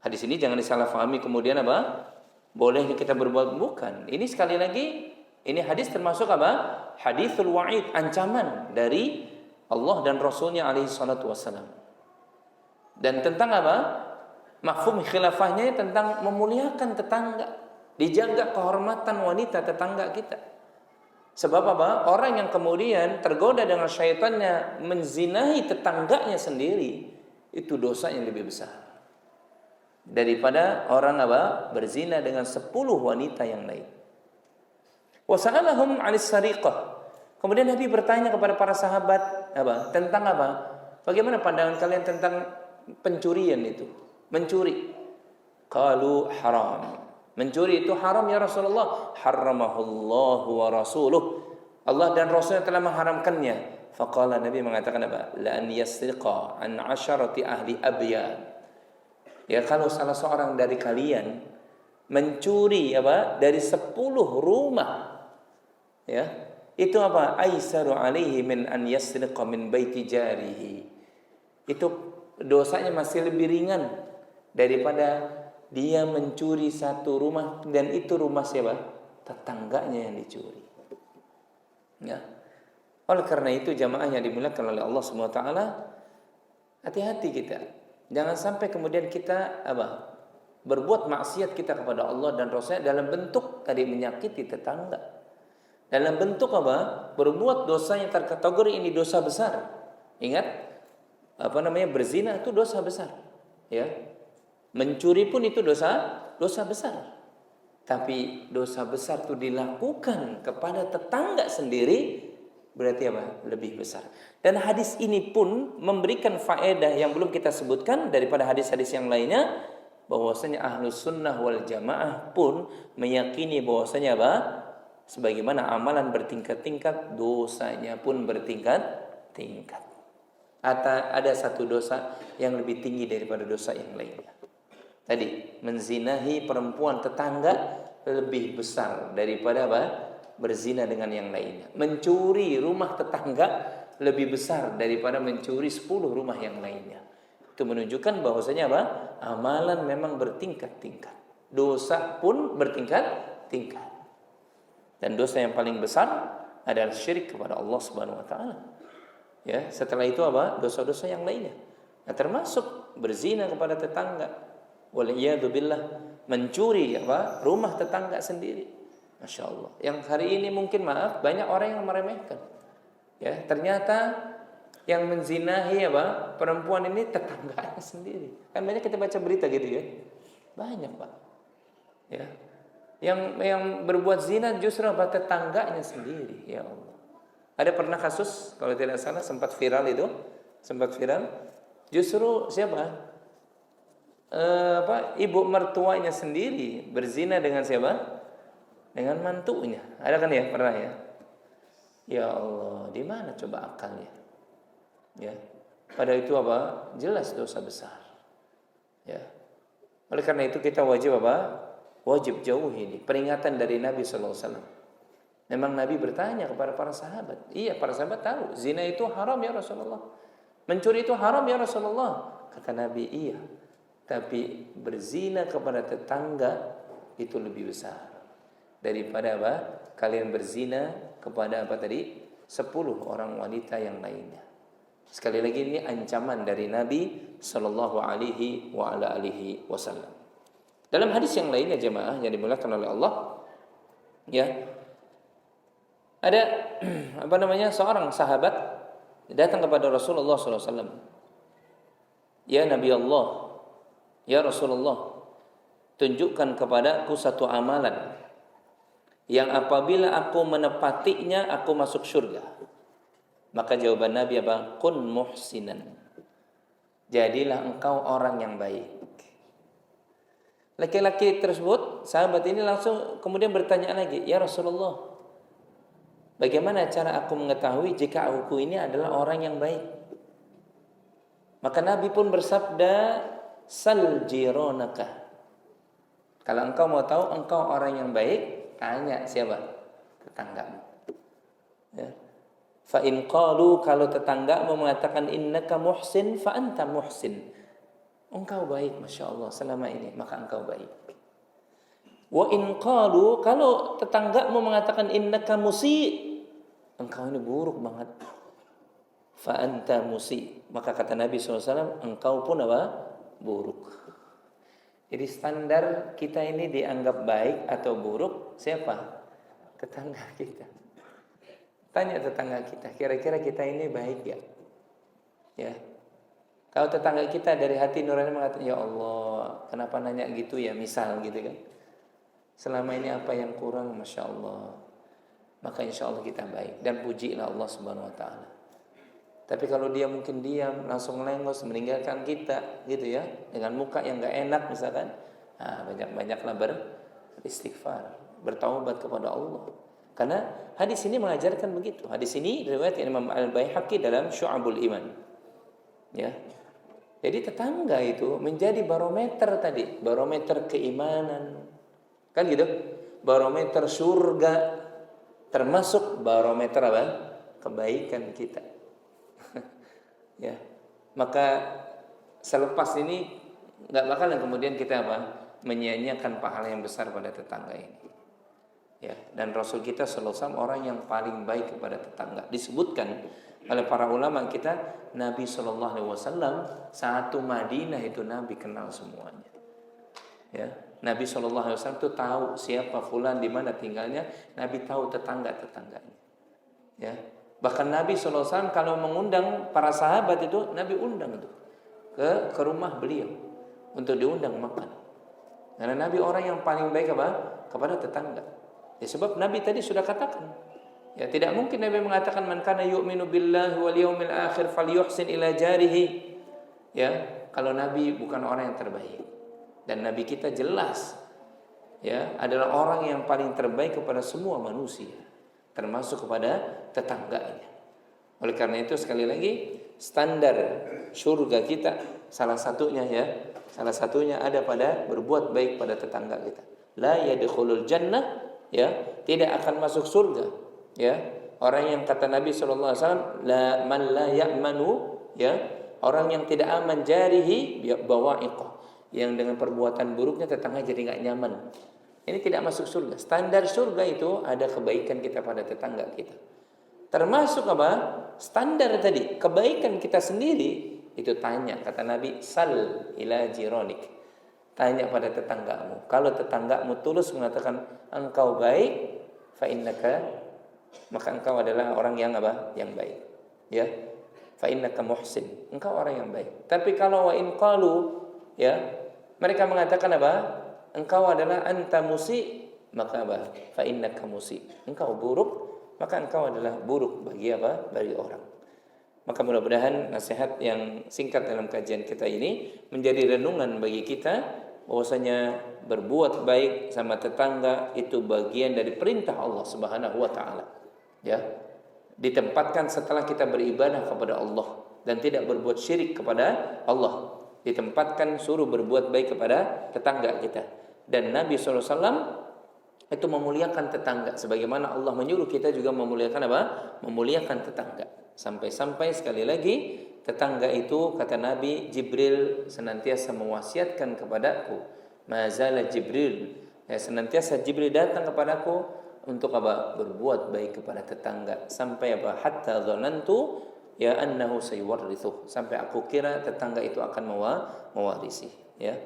Hadis ini jangan disalahfahami kemudian apa? Bolehnya kita berbuat, bukan. Ini sekali lagi, ini hadis termasuk apa? Haditsul wa'id, ancaman dari Allah dan Rasulnya alaihi salatu wassalam. Dan tentang apa? Mafhum khilafahnya tentang memuliakan tetangga, dijaga kehormatan wanita tetangga kita. Sebab apa? Orang yang kemudian tergoda dengan syaitannya menzinahi tetangganya sendiri, itu dosanya lebih besar daripada orang apa? Berzina dengan 10 wanita yang lain. Wasa'alahum 'anis sariqah. Kemudian Nabi bertanya kepada para sahabat apa? Tentang apa? Bagaimana pandangan kalian tentang pencurian itu? Mencuri. Qalu haram. Mencuri itu haram ya Rasulullah. Haramahullahu wa rasuluh. Allah dan Rasulnya telah mengharamkannya. Faqala, Nabi mengatakan apa? La an yasriqa an 'asharati ahli abyan. Ya, kalau salah seorang dari kalian mencuri apa? Dari 10 rumah. Ya. Itu apa? Aisaru alaihi min an yasriqa min baiti jarihi. Itu dosanya masih lebih ringan daripada dia mencuri satu rumah dan itu rumah siapa? Tetangganya yang dicuri. Ya. Oleh karena itu jamaah yang dimuliakan oleh Allah Subhanahu wa taala, hati-hati kita. Jangan sampai kemudian kita apa? Berbuat maksiat kita kepada Allah dan Rasulnya dalam bentuk tadi menyakiti tetangga. Dalam bentuk apa? Berbuat dosa yang terkategori ini dosa besar. Ingat, berzina itu dosa besar. Ya. Mencuri pun itu dosa besar. Tapi dosa besar itu dilakukan kepada tetangga sendiri, berarti apa? Lebih besar. Dan hadis ini pun memberikan faedah yang belum kita sebutkan daripada hadis-hadis yang lainnya, bahwasanya ahlus sunnah wal jamaah pun meyakini bahwasanya apa? Sebagaimana amalan bertingkat-tingkat, dosanya pun bertingkat-tingkat. Ada satu dosa yang lebih tinggi daripada dosa yang lainnya. Tadi menzinahi perempuan tetangga lebih besar daripada apa? Berzina dengan yang lainnya. Mencuri rumah tetangga lebih besar daripada mencuri 10 rumah yang lainnya. Itu menunjukkan bahwasanya apa? Amalan memang bertingkat-tingkat. Dosa pun bertingkat-tingkat. Dan dosa yang paling besar adalah syirik kepada Allah Subhanahu wa taala. Ya, setelah itu apa? Dosa-dosa yang lainnya. Nah, termasuk berzina kepada tetangga. Waliyadzubillah, mencuri apa? Rumah tetangga sendiri. Masya Allah. Yang hari ini mungkin banyak orang yang meremehkan. Ya, ternyata yang menzinahi apa? Perempuan ini tetangganya sendiri. Kan banyak kita baca berita gitu ya. Banyak, Pak. Ya. Yang berbuat zina justru apa? Tetangganya sendiri. Ya Allah. Ada pernah kasus kalau tidak salah sempat viral itu, justru siapa? Ibu mertuanya sendiri berzina dengan siapa? Dengan mantunya. Ada kan ya, pernah ya? Ya Allah, di mana coba akalnya? Ya. Pada itu apa? Jelas dosa besar. Ya. Oleh karena itu kita wajib apa? Wajib jauhi ini. Peringatan dari Nabi sallallahu alaihi wasallam. Memang Nabi bertanya kepada para sahabat. Iya, para sahabat tahu zina itu haram ya Rasulullah. Mencuri itu haram ya Rasulullah. Kata Nabi, iya. Tapi berzina kepada tetangga itu lebih besar daripada apa? Kalian berzina kepada apa tadi? 10 orang wanita yang lainnya. Sekali lagi ini ancaman dari Nabi sallallahu alaihi wa ala alihi wasallam. Dalam hadis yang lainnya jemaah yang dimuliakan oleh Allah, ya. Ada seorang sahabat datang kepada Rasulullah sallallahu alaihi wasallam. Ya Nabi Allah, ya Rasulullah, tunjukkan kepadaku satu amalan yang apabila aku menepatinya aku masuk surga. Maka jawaban Nabi apa? Kun muhsinan. Jadilah engkau orang yang baik. Laki-laki tersebut, sahabat ini langsung kemudian bertanya lagi, ya Rasulullah, bagaimana cara aku mengetahui jika aku ini adalah orang yang baik? Maka Nabi pun bersabda, sal jironaka. Kalau engkau mau tahu engkau orang yang baik, tanya siapa? Tetanggamu. Ya. Fa in qalu, kalau tetanggamu mengatakan innaka muhsin fa anta muhsin. Engkau baik, Masya Allah, selama ini, maka engkau baik. Wa in qalu, kalau tetanggamu mengatakan innaka musi, engkau ini buruk banget. Fa anta musi, maka kata Nabi SAW, engkau pun apa? Buruk. Jadi standar kita ini dianggap baik atau buruk siapa? Tetangga kita. Tanya tetangga kita, kira-kira kita ini baik gak? Ya. Kalau tetangga kita dari hati nurani mengatakan, ya Allah, kenapa nanya gitu ya, misal gitu kan. Selama ini apa yang kurang, Masya Allah. Maka insya Allah kita baik. Dan pujilah Allah Subhanahu Wa Taala. Tapi kalau dia mungkin diam, langsung lengos, meninggalkan kita gitu ya, dengan muka yang gak enak misalkan, banyak-banyaklah beristighfar, bertaubat kepada Allah. Karena hadis ini mengajarkan begitu. Hadis ini riwayat Imam Al-Baihaqi dalam Syu'abul Iman. Ya. Jadi tetangga itu menjadi barometer tadi, barometer keimanan. Kan gitu? Barometer surga, termasuk barometer apa? Kebaikan kita. Ya. Maka selepas ini enggak bakalan kemudian kita apa? Menyia-nyiakan pahala yang besar pada tetangga ini. Ya, dan Rasul kita sallallahu alaihi wasallam orang yang paling baik kepada tetangga. Disebutkan oleh para ulama kita, Nabi sallallahu alaihi wasallam satu Madinah itu Nabi kenal semuanya. Ya, Nabi sallallahu alaihi wasallam itu tahu siapa fulan di mana tinggalnya, Nabi tahu tetangga-tetangganya. Ya. Bahkan Nabi sallallahu alaihi wasallam kalau mengundang para sahabat itu, Nabi undang itu ke rumah beliau untuk diundang makan. Karena Nabi orang yang paling baik apa? Kepada tetangga. Ya, sebab Nabi tadi sudah katakan, ya tidak mungkin Nabi mengatakan man kana yu'minu billahi wal yaumil akhir falyuhsin ila jarihi. Ya, kalau Nabi bukan orang yang terbaik. Dan Nabi kita jelas ya adalah orang yang paling terbaik kepada semua manusia, termasuk kepada tetangganya. Oleh karena itu sekali lagi standar surga kita salah satunya ada pada berbuat baik pada tetangga kita. La yadkhulul jannah, ya, tidak akan masuk surga, ya. Orang yang kata Nabi sallallahu alaihi wasallam, man la ya'manu, ya, orang yang tidak aman jarihi bawa'iqah, yang dengan perbuatan buruknya tetangga jadi enggak nyaman. Ini tidak masuk surga. Standar surga itu ada kebaikan kita pada tetangga kita. Termasuk apa? Standar tadi, kebaikan kita sendiri itu tanya, kata Nabi, sal ila jironik. Tanya pada tetanggamu. Kalau tetanggamu tulus mengatakan engkau baik, fa innaka maka engkau adalah orang yang apa? Yang baik. Ya. Fa innaka muhsin. Engkau orang yang baik. Tapi kalau wa in qalu, ya, mereka mengatakan apa? Engkau adalah anta musi, maka apa? Fa innaka musi. Engkau buruk, maka engkau adalah buruk bagi apa? Bagi orang. Maka mudah-mudahan nasihat yang singkat dalam kajian kita ini menjadi renungan bagi kita bahwasanya berbuat baik sama tetangga itu bagian dari perintah Allah Subhanahu wa taala. Ya. Ditempatkan setelah kita beribadah kepada Allah dan tidak berbuat syirik kepada Allah. Ditempatkan suruh berbuat baik kepada tetangga kita. Dan Nabi SAW itu memuliakan tetangga sebagaimana Allah menyuruh kita juga memuliakan apa? Memuliakan tetangga. Sampai-sampai sekali lagi tetangga itu kata Nabi, Jibril senantiasa mewasiatkan kepadaku. Mazala Jibril, ya, senantiasa Jibril datang kepadaku untuk apa? Berbuat baik kepada tetangga sampai apa? Hatta dzanantu ya annahu sayuwarithu, sampai aku kira tetangga itu akan mewarisi, ya.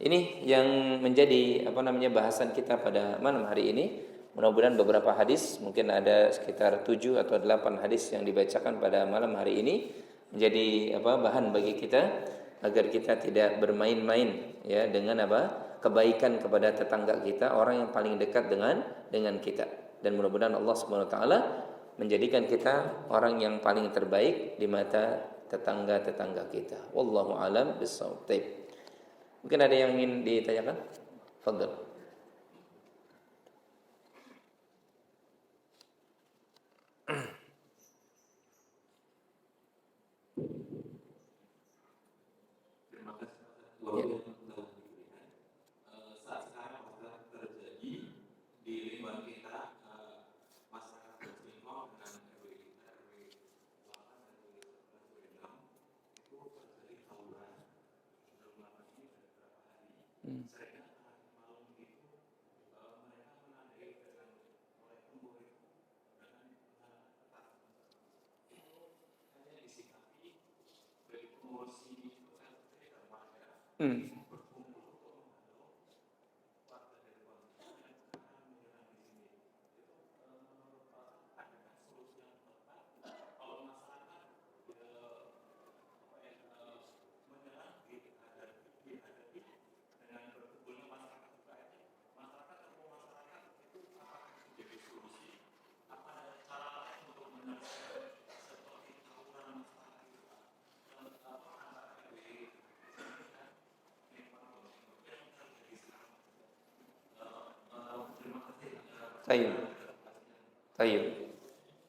Ini yang menjadi bahasan kita pada malam hari ini. Mudah-mudahan beberapa hadis, mungkin ada sekitar 7 atau 8 hadis yang dibacakan pada malam hari ini menjadi bahan bagi kita agar kita tidak bermain-main, ya, dengan kebaikan kepada tetangga kita, orang yang paling dekat dengan kita. Dan mudah-mudahan Allah Subhanahu wa taala menjadikan kita orang yang paling terbaik di mata tetangga-tetangga kita. Wallahu alam bissawab. Mungkin ada yang ingin ditanyakan? Fadhil. Ya. Saat sekarang masalah terjadi di lingkungan kita, masyarakat berselingkuh dengan RW kita, RW 8 dan RW 11, RW 6 itu terjadi tawuran. Sudah melakukan ini sudah beberapa hari. Saya ingat malam itu mereka menandai dengan oleh murid dengan tetap itu hanya disikapi bagi pengurus ini dan warga. Tayyib.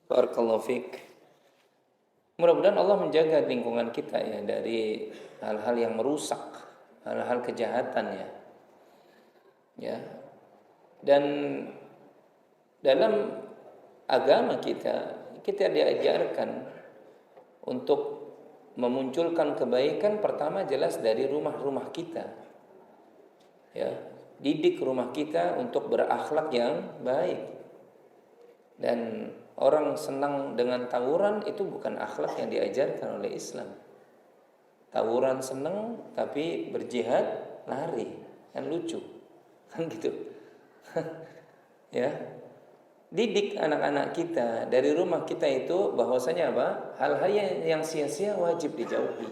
Barakallahu fiik. Mudah-mudahan Allah menjaga lingkungan kita ya dari hal-hal yang merusak, hal-hal kejahatan ya. Ya. Dan dalam agama kita diajarkan untuk memunculkan kebaikan pertama jelas dari rumah-rumah kita. Ya, didik rumah kita untuk berakhlak yang baik. Dan orang senang dengan tawuran itu bukan akhlak yang diajarkan oleh Islam. Tawuran senang tapi berjihad lari, kan lucu. Kan gitu. Ya. Didik anak-anak kita dari rumah kita itu bahwasanya hal-hal yang sia-sia wajib dijauhi.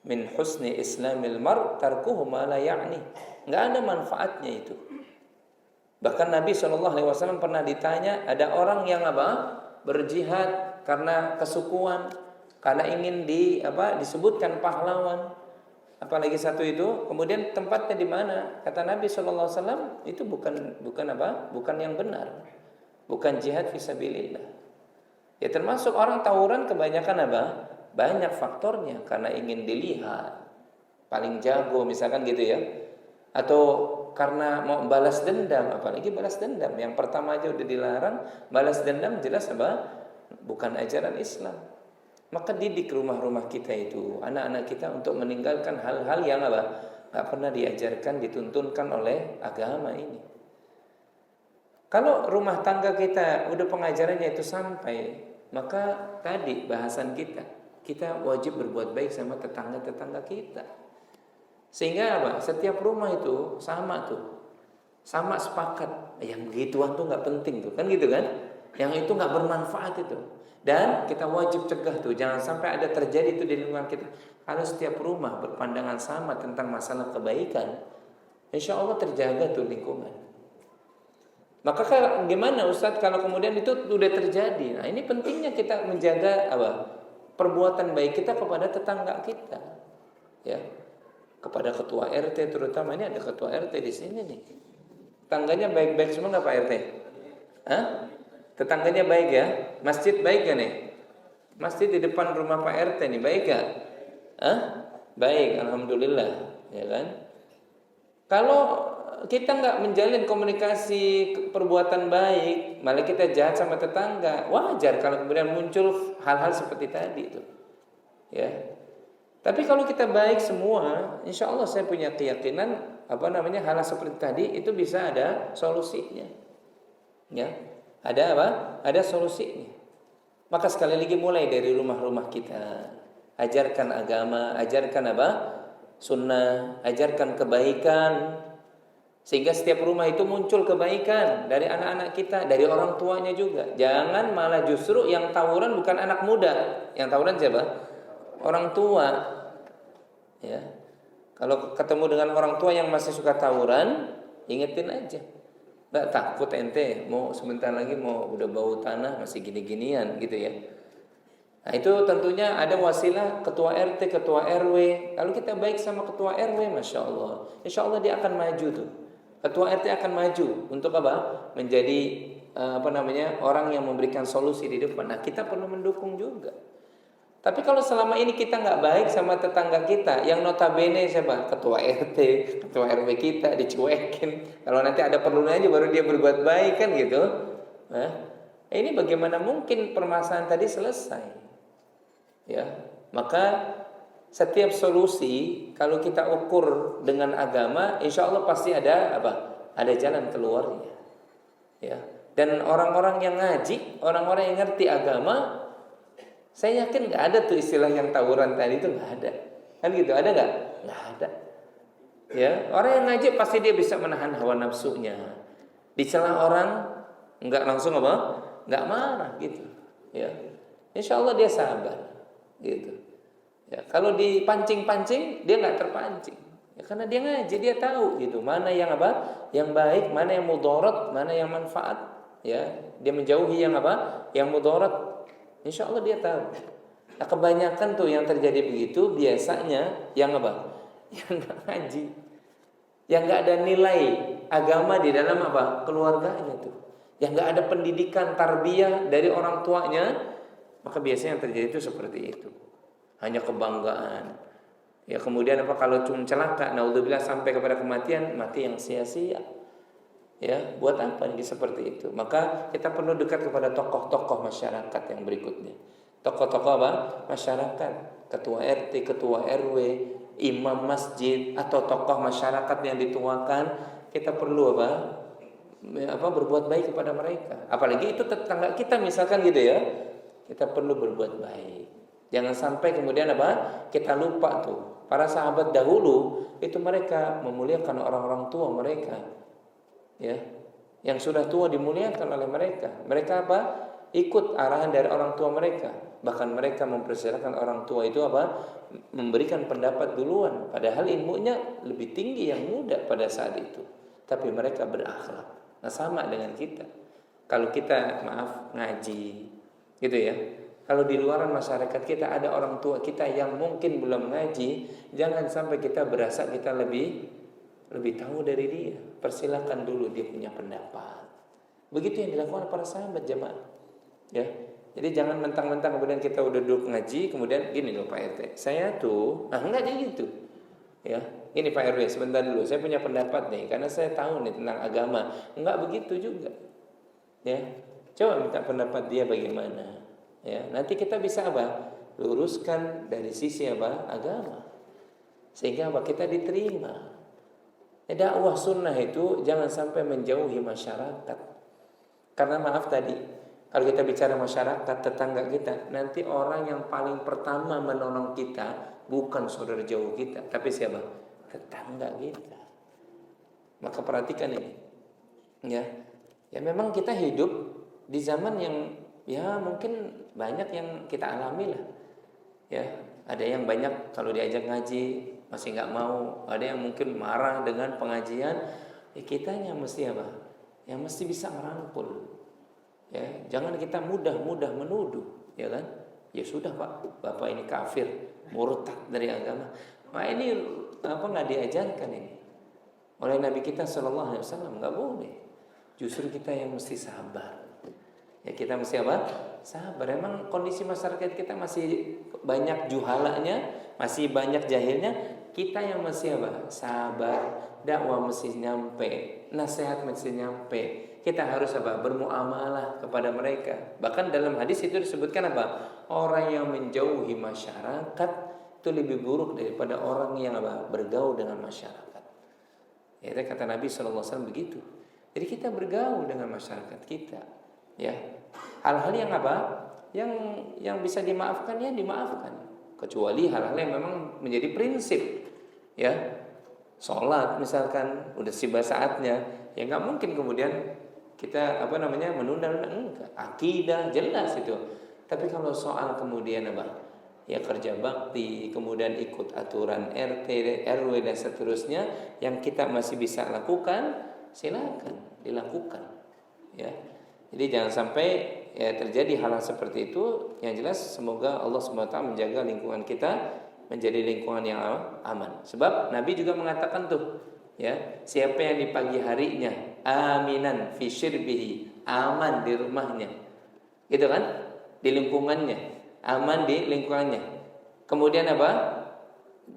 Min husni islamil mar tarkuhu ma la ya'ni. Enggak ada manfaatnya itu. Bahkan Nabi SAW pernah ditanya, ada orang yang berjihad karena kesukuan, karena ingin disebutkan pahlawan. Apalagi satu itu, kemudian tempatnya di mana? Kata Nabi SAW, itu bukan yang benar, bukan jihad fisabilillah. Ya termasuk orang tawuran kebanyakan banyak faktornya, karena ingin dilihat paling jago misalkan gitu ya, atau karena mau balas dendam. Apalagi balas dendam, yang pertama aja udah dilarang. Balas dendam jelas bukan ajaran Islam. Maka didik rumah-rumah kita itu, anak-anak kita untuk meninggalkan hal-hal yang gak pernah diajarkan, dituntunkan oleh agama ini. Kalau rumah tangga kita udah pengajarannya itu sampai, maka tadi bahasan kita wajib berbuat baik sama tetangga-tetangga kita. Sehingga setiap rumah itu sama sepakat. Yang begituan tuh nggak penting tuh, kan gitu kan? Yang itu nggak bermanfaat itu. Dan kita wajib cegah tuh, jangan sampai ada terjadi itu di lingkungan kita. Kalau setiap rumah berpandangan sama tentang masalah kebaikan, insya Allah terjaga tuh lingkungan. Maka gimana Ustadz kalau kemudian itu udah terjadi? Nah ini pentingnya kita menjaga perbuatan baik kita kepada tetangga kita, ya, kepada ketua RT terutama. Ini ada ketua RT di sini nih. Tetangganya baik-baik semua nggak Pak RT? Hah? Tetangganya baik ya? Masjid baik ya nih? Masjid di depan rumah Pak RT nih baik ya? Hah? Baik, alhamdulillah, ya kan? Kalau kita nggak menjalin komunikasi perbuatan baik, malah kita jahat sama tetangga, wajar kalau kemudian muncul hal-hal seperti tadi itu, ya. Tapi kalau kita baik semua, insya Allah saya punya keyakinan hal seperti tadi itu bisa ada solusinya, ya. Ada apa? Ada solusinya. Maka sekali lagi mulai dari rumah-rumah kita, ajarkan agama, ajarkan sunnah, ajarkan kebaikan. Sehingga setiap rumah itu muncul kebaikan dari anak-anak kita, dari orang tuanya juga. Jangan malah justru yang tawuran bukan anak muda. Yang tawuran siapa? Orang tua. Ya. Kalau ketemu dengan orang tua yang masih suka tawuran, ingetin aja. Nggak takut ente, mau sebentar lagi mau udah bau tanah masih gini-ginian gitu ya. Nah itu tentunya ada wasilah ketua RT, ketua RW. Kalau kita baik sama ketua RW, Masya Allah, insya Allah dia akan maju tuh. Ketua RT akan maju untuk menjadi orang yang memberikan solusi di depan. Nah kita perlu mendukung juga. Tapi kalau selama ini kita nggak baik sama tetangga kita, yang notabene siapa? Ketua RT, ketua RW kita dicuekin. Kalau nanti ada perlunya aja baru dia berbuat baik kan gitu. Nah, ini bagaimana mungkin permasalahan tadi selesai? Ya, maka setiap solusi kalau kita ukur dengan agama, insya Allah pasti ada ada jalan keluarnya, ya. Dan orang-orang yang ngaji, orang-orang yang ngerti agama, saya yakin nggak ada tuh istilah yang tawuran tadi itu nggak ada, kan gitu, ada nggak? Nggak ada, ya. Orang yang ngaji pasti dia bisa menahan hawa nafsunya, dicela orang nggak langsung nggak marah gitu, ya. Insya Allah dia sabar, gitu. Ya, kalau dipancing-pancing dia nggak terpancing, ya, karena dia ngaji, dia tahu gitu mana yang yang baik, mana yang mudarat, mana yang manfaat, ya. Dia menjauhi yang yang mudarat, insya Allah dia tahu. Nah, kebanyakan tuh yang terjadi begitu biasanya yang yang nggak ngaji, yang nggak ada nilai agama di dalam keluarganya tuh, yang nggak ada pendidikan tarbiyah dari orang tuanya, maka biasanya yang terjadi itu seperti itu. Hanya kebanggaan. Ya kemudian kalau cuma celaka, naudzubillah sampai kepada kematian, mati yang sia-sia. Ya, buat apa ini seperti itu? Maka kita perlu dekat kepada tokoh-tokoh masyarakat yang berikutnya. Tokoh-tokoh masyarakat, ketua RT, ketua RW, imam masjid atau tokoh masyarakat yang dituakan, kita perlu berbuat baik kepada mereka. Apalagi itu tetangga kita misalkan gitu ya. Kita perlu berbuat baik. Jangan sampai kemudian kita lupa tuh. Para sahabat dahulu itu mereka memuliakan orang-orang tua mereka. Ya. Yang sudah tua dimuliakan oleh mereka. Mereka ikut arahan dari orang tua mereka. Bahkan mereka mempersilahkan orang tua itu memberikan pendapat duluan. Padahal ilmunya lebih tinggi yang muda pada saat itu. Tapi mereka berakhlak. Nah sama dengan kita. Kalau kita ngaji gitu ya. Kalau di luaran masyarakat kita ada orang tua kita yang mungkin belum ngaji, jangan sampai kita berasa kita lebih tahu dari dia. Persilakan dulu dia punya pendapat. Begitu yang dilakukan para sahabat jemaah. Ya. Jadi jangan mentang-mentang kemudian kita udah duduk ngaji, kemudian gini loh Pak RT, saya tuh, enggak gitu. Ya, ini Pak RW sebentar dulu, saya punya pendapat nih, karena saya tahu nih tentang agama. Enggak begitu juga. Ya, coba minta pendapat dia bagaimana. Ya, nanti kita bisa luruskan dari sisi agama, sehingga kita diterima. Dakwah sunnah itu jangan sampai menjauhi masyarakat. Karena maaf tadi, kalau kita bicara masyarakat tetangga kita, nanti orang yang paling pertama menolong kita bukan saudara jauh kita, tapi siapa? Tetangga kita. Maka perhatikan ini, ya memang kita hidup di zaman yang ya mungkin banyak yang kita alami lah. Ya, ada yang banyak kalau diajak ngaji masih nggak mau, ada yang mungkin marah dengan pengajian. Ya kitanya mesti apa? Yang mesti bisa merangkul. Ya, jangan kita mudah-mudah menuduh, ya kan? Ya sudah Pak, Bapak ini kafir, murtad dari agama. Nah ini apa nggak diajarkan ini oleh Nabi kita Shallallahu Alaihi Wasallam? Nggak boleh. Justru kita yang mesti sabar. Ya kita mesti apa? Sabar. Emang kondisi masyarakat kita masih banyak juhalanya, masih banyak jahilnya. Kita yang mesti apa? Sabar. Dakwah mesti nyampe, nasihat mesti nyampe. Kita harus apa? Bermuamalah kepada mereka. Bahkan dalam hadis itu disebutkan apa? Orang yang menjauhi masyarakat itu lebih buruk daripada orang yang apa? Bergaul dengan masyarakat. Ya, itu kata Nabi SAW begitu. Jadi kita bergaul dengan masyarakat kita. Ya, hal-hal yang apa? Yang bisa dimaafkan ya dimaafkan. Kecuali hal-hal yang memang menjadi prinsip. Ya, sholat misalkan udah tiba saatnya, ya nggak mungkin kemudian kita menunda-nunda, enggak. Akidah jelas itu. Tapi kalau soal kemudian apa? Ya kerja bakti, kemudian ikut aturan RT, RW dan seterusnya yang kita masih bisa lakukan, silakan dilakukan. Ya. Jadi jangan sampai ya terjadi hal-hal seperti itu. Yang jelas semoga Allah SWT menjaga lingkungan kita menjadi lingkungan yang aman. Sebab Nabi juga mengatakan tuh, ya, siapa yang di pagi harinya aminan fi syirbihi, aman di rumahnya. Gitu kan? Di lingkungannya, aman di lingkungannya. Kemudian apa?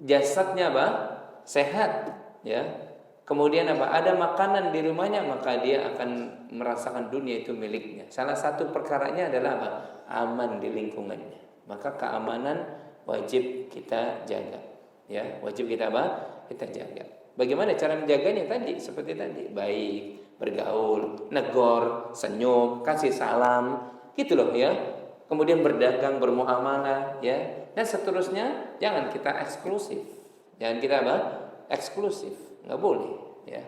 Jasadnya apa? Sehat, ya. Kemudian apa? Ada makanan di rumahnya, maka dia akan merasakan dunia itu miliknya. Salah satu perkaranya adalah apa? Aman di lingkungannya. Maka keamanan wajib kita jaga, ya. Wajib kita apa? Kita jaga. Bagaimana cara menjaganya tadi? Seperti tadi, baik, bergaul, negor, senyum, kasih salam, gitu loh, ya. Kemudian berdagang, bermuamalah, ya. Dan seterusnya, jangan kita eksklusif. Jangan kita apa? Eksklusif. Nggak boleh, ya.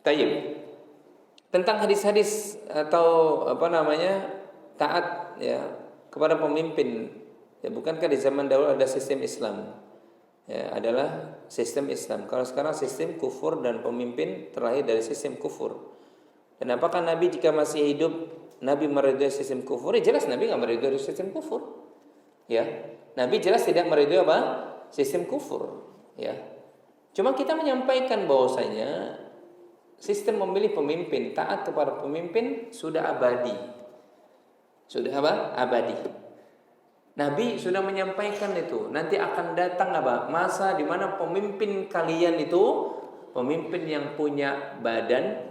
Tayyib. Tentang hadis-hadis atau taat, ya, kepada pemimpin. Ya, bukankah di zaman dahulu ada sistem Islam? Ya, adalah sistem Islam. Kalau sekarang sistem kufur dan pemimpin terlahir dari sistem kufur. Dan apakah Nabi jika masih hidup Nabi meridhoi sistem kufur? Ya jelas Nabi nggak meridhoi sistem kufur. Ya, Nabi jelas tidak meridhoi apa? Sistem kufur. Ya. Cuma kita menyampaikan bahwasanya sistem memilih pemimpin, taat kepada pemimpin sudah abadi. Sudah apa? Abadi. Nabi sudah menyampaikan itu. Nanti akan datang apa? Masa di mana pemimpin kalian itu pemimpin yang punya badan,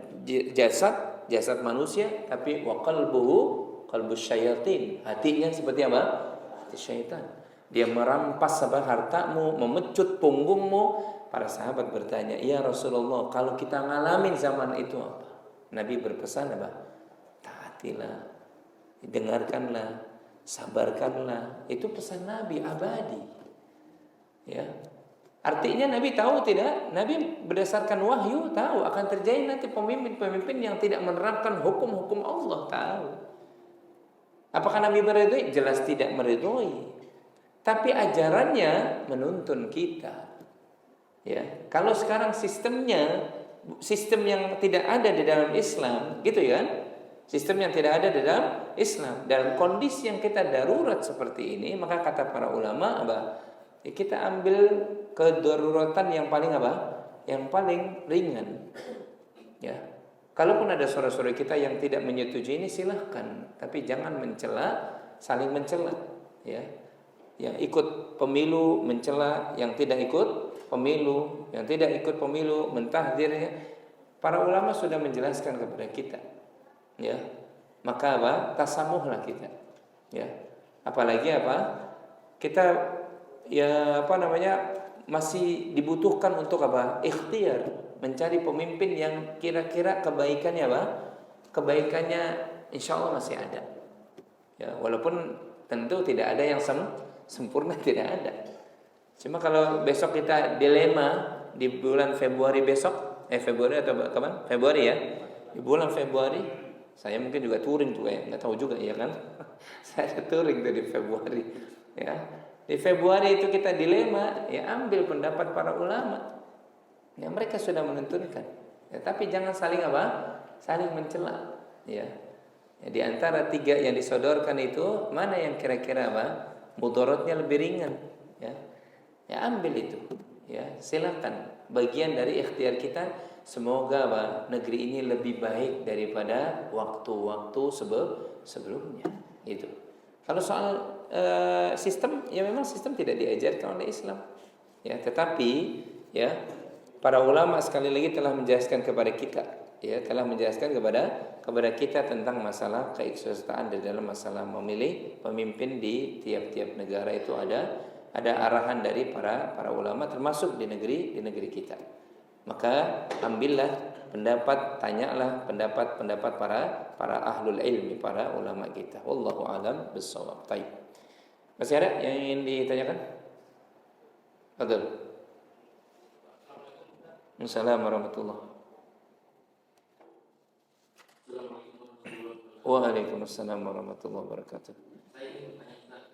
jasad manusia, tapi wa qalbuhu qalbus syayatin. Hatinya seperti apa? Hati syaitan. Dia merampas hartamu, memecut punggungmu. Para sahabat bertanya, "Ya Rasulullah, kalau kita ngalamin zaman itu apa?" Nabi berpesan apa? Taatilah, dengarkanlah, sabarkanlah. Itu pesan Nabi abadi. Ya. Artinya Nabi tahu tidak? Nabi berdasarkan wahyu tahu akan terjadi nanti pemimpin-pemimpin yang tidak menerapkan hukum-hukum Allah, tahu. Apakah Nabi meridhoi? Jelas tidak meridhoi. Tapi ajarannya menuntun kita. Ya, kalau sekarang sistem yang tidak ada di dalam Islam, gitu ya. Sistem yang tidak ada di dalam Islam. Dalam kondisi yang kita darurat seperti ini, maka kata para ulama apa? Ya, kita ambil kedaruratan yang paling apa? Yang paling ringan. Ya. Kalaupun ada saudara-saudara kita yang tidak menyetujui ini, silahkan, tapi jangan mencela, saling mencela. Ya. Yang ikut pemilu mencela yang tidak ikut pemilu, yang tidak ikut pemilu mentahdirnya. Para ulama sudah menjelaskan kepada kita. Ya, maka apa? Tasamuhlah kita. Ya, apalagi apa? Kita masih dibutuhkan untuk apa? Ikhtiar, mencari pemimpin yang kira-kira kebaikannya apa? Kebaikannya insya Allah masih ada. Ya, walaupun tentu tidak ada yang sempurna, tidak ada. Cuma kalau besok kita dilema di bulan Februari besok, Februari atau kapan? Februari ya. Di bulan Februari Saya mungkin juga touring tuh ya, nggak tahu juga ya kan. Saya touring tuh di Februari. Ya, di Februari itu kita dilema, ya ambil pendapat para ulama. Ya mereka sudah menentukan. Ya, tapi jangan saling apa? Saling mencela. Ya. Ya, di antara 3 yang disodorkan itu mana yang kira-kira apa? Mudaratnya lebih ringan. Ya, ya ambil itu. Ya, silakan. Bagian dari ikhtiar kita. Semoga negeri ini lebih baik daripada waktu-waktu sebelumnya. Gitu. Kalau soal sistem, ya memang sistem tidak diajarkan oleh Islam. Ya, tetapi ya para ulama sekali lagi telah menjelaskan kepada kita, ya telah menjelaskan kepada kita tentang masalah keikutsertaan di dalam masalah memilih pemimpin di tiap-tiap negara itu ada arahan dari para ulama termasuk di negeri kita. Maka ambillah pendapat, tanyalah pendapat para ahlul ilmi, para ulama kita. Wallahu a'lam bishawab. Baik. Masih ada yang ingin ditanyakan? Betul. Assalamualaikum warahmatullahi wabarakatuh. Waalaikumsalam warahmatullahi wabarakatuh. Saya ingin bertanya Ustaz,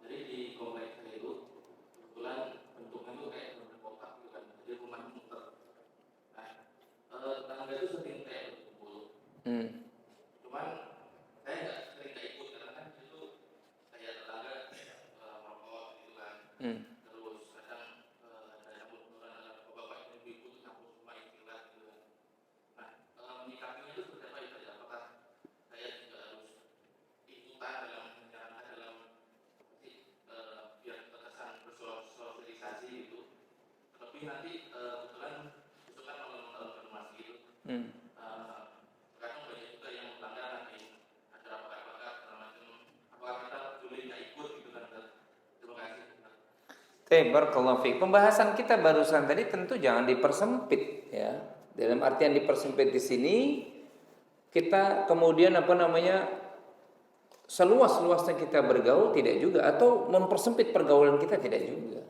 jadi di kompleks saya itu kebetulan bentuknya itu kayak kotak gitu kan, jadi rumah muter. Nah, tetangga itu sering kayak berkumpul. Cuman saya nggak sering kayak ikut karena kan itu kayak tetangga merokok gitu kan. Terus kadang ada yang ada bapak ibu itu campur semua istilah gitu kan. Nah, menyikapinya itu seperti apa ya? Apakah saya juga harus ikutan dalam menjalankan dalam biar terkesan bersosialisasi gitu. Tapi nanti kebetulan itu kan malam bermas gitu. Kadang banyak juga yang melanggar ada bakar-bakar segala macam. Apakah kita boleh nggak ikut gitu kan? Terima kasih. Barakallahu fiik. Pembahasan kita barusan tadi tentu jangan dipersempit ya. Dalam artian dipersempit di sini kita kemudian seluas-luasnya kita bergaul tidak juga, atau mempersempit pergaulan kita tidak juga.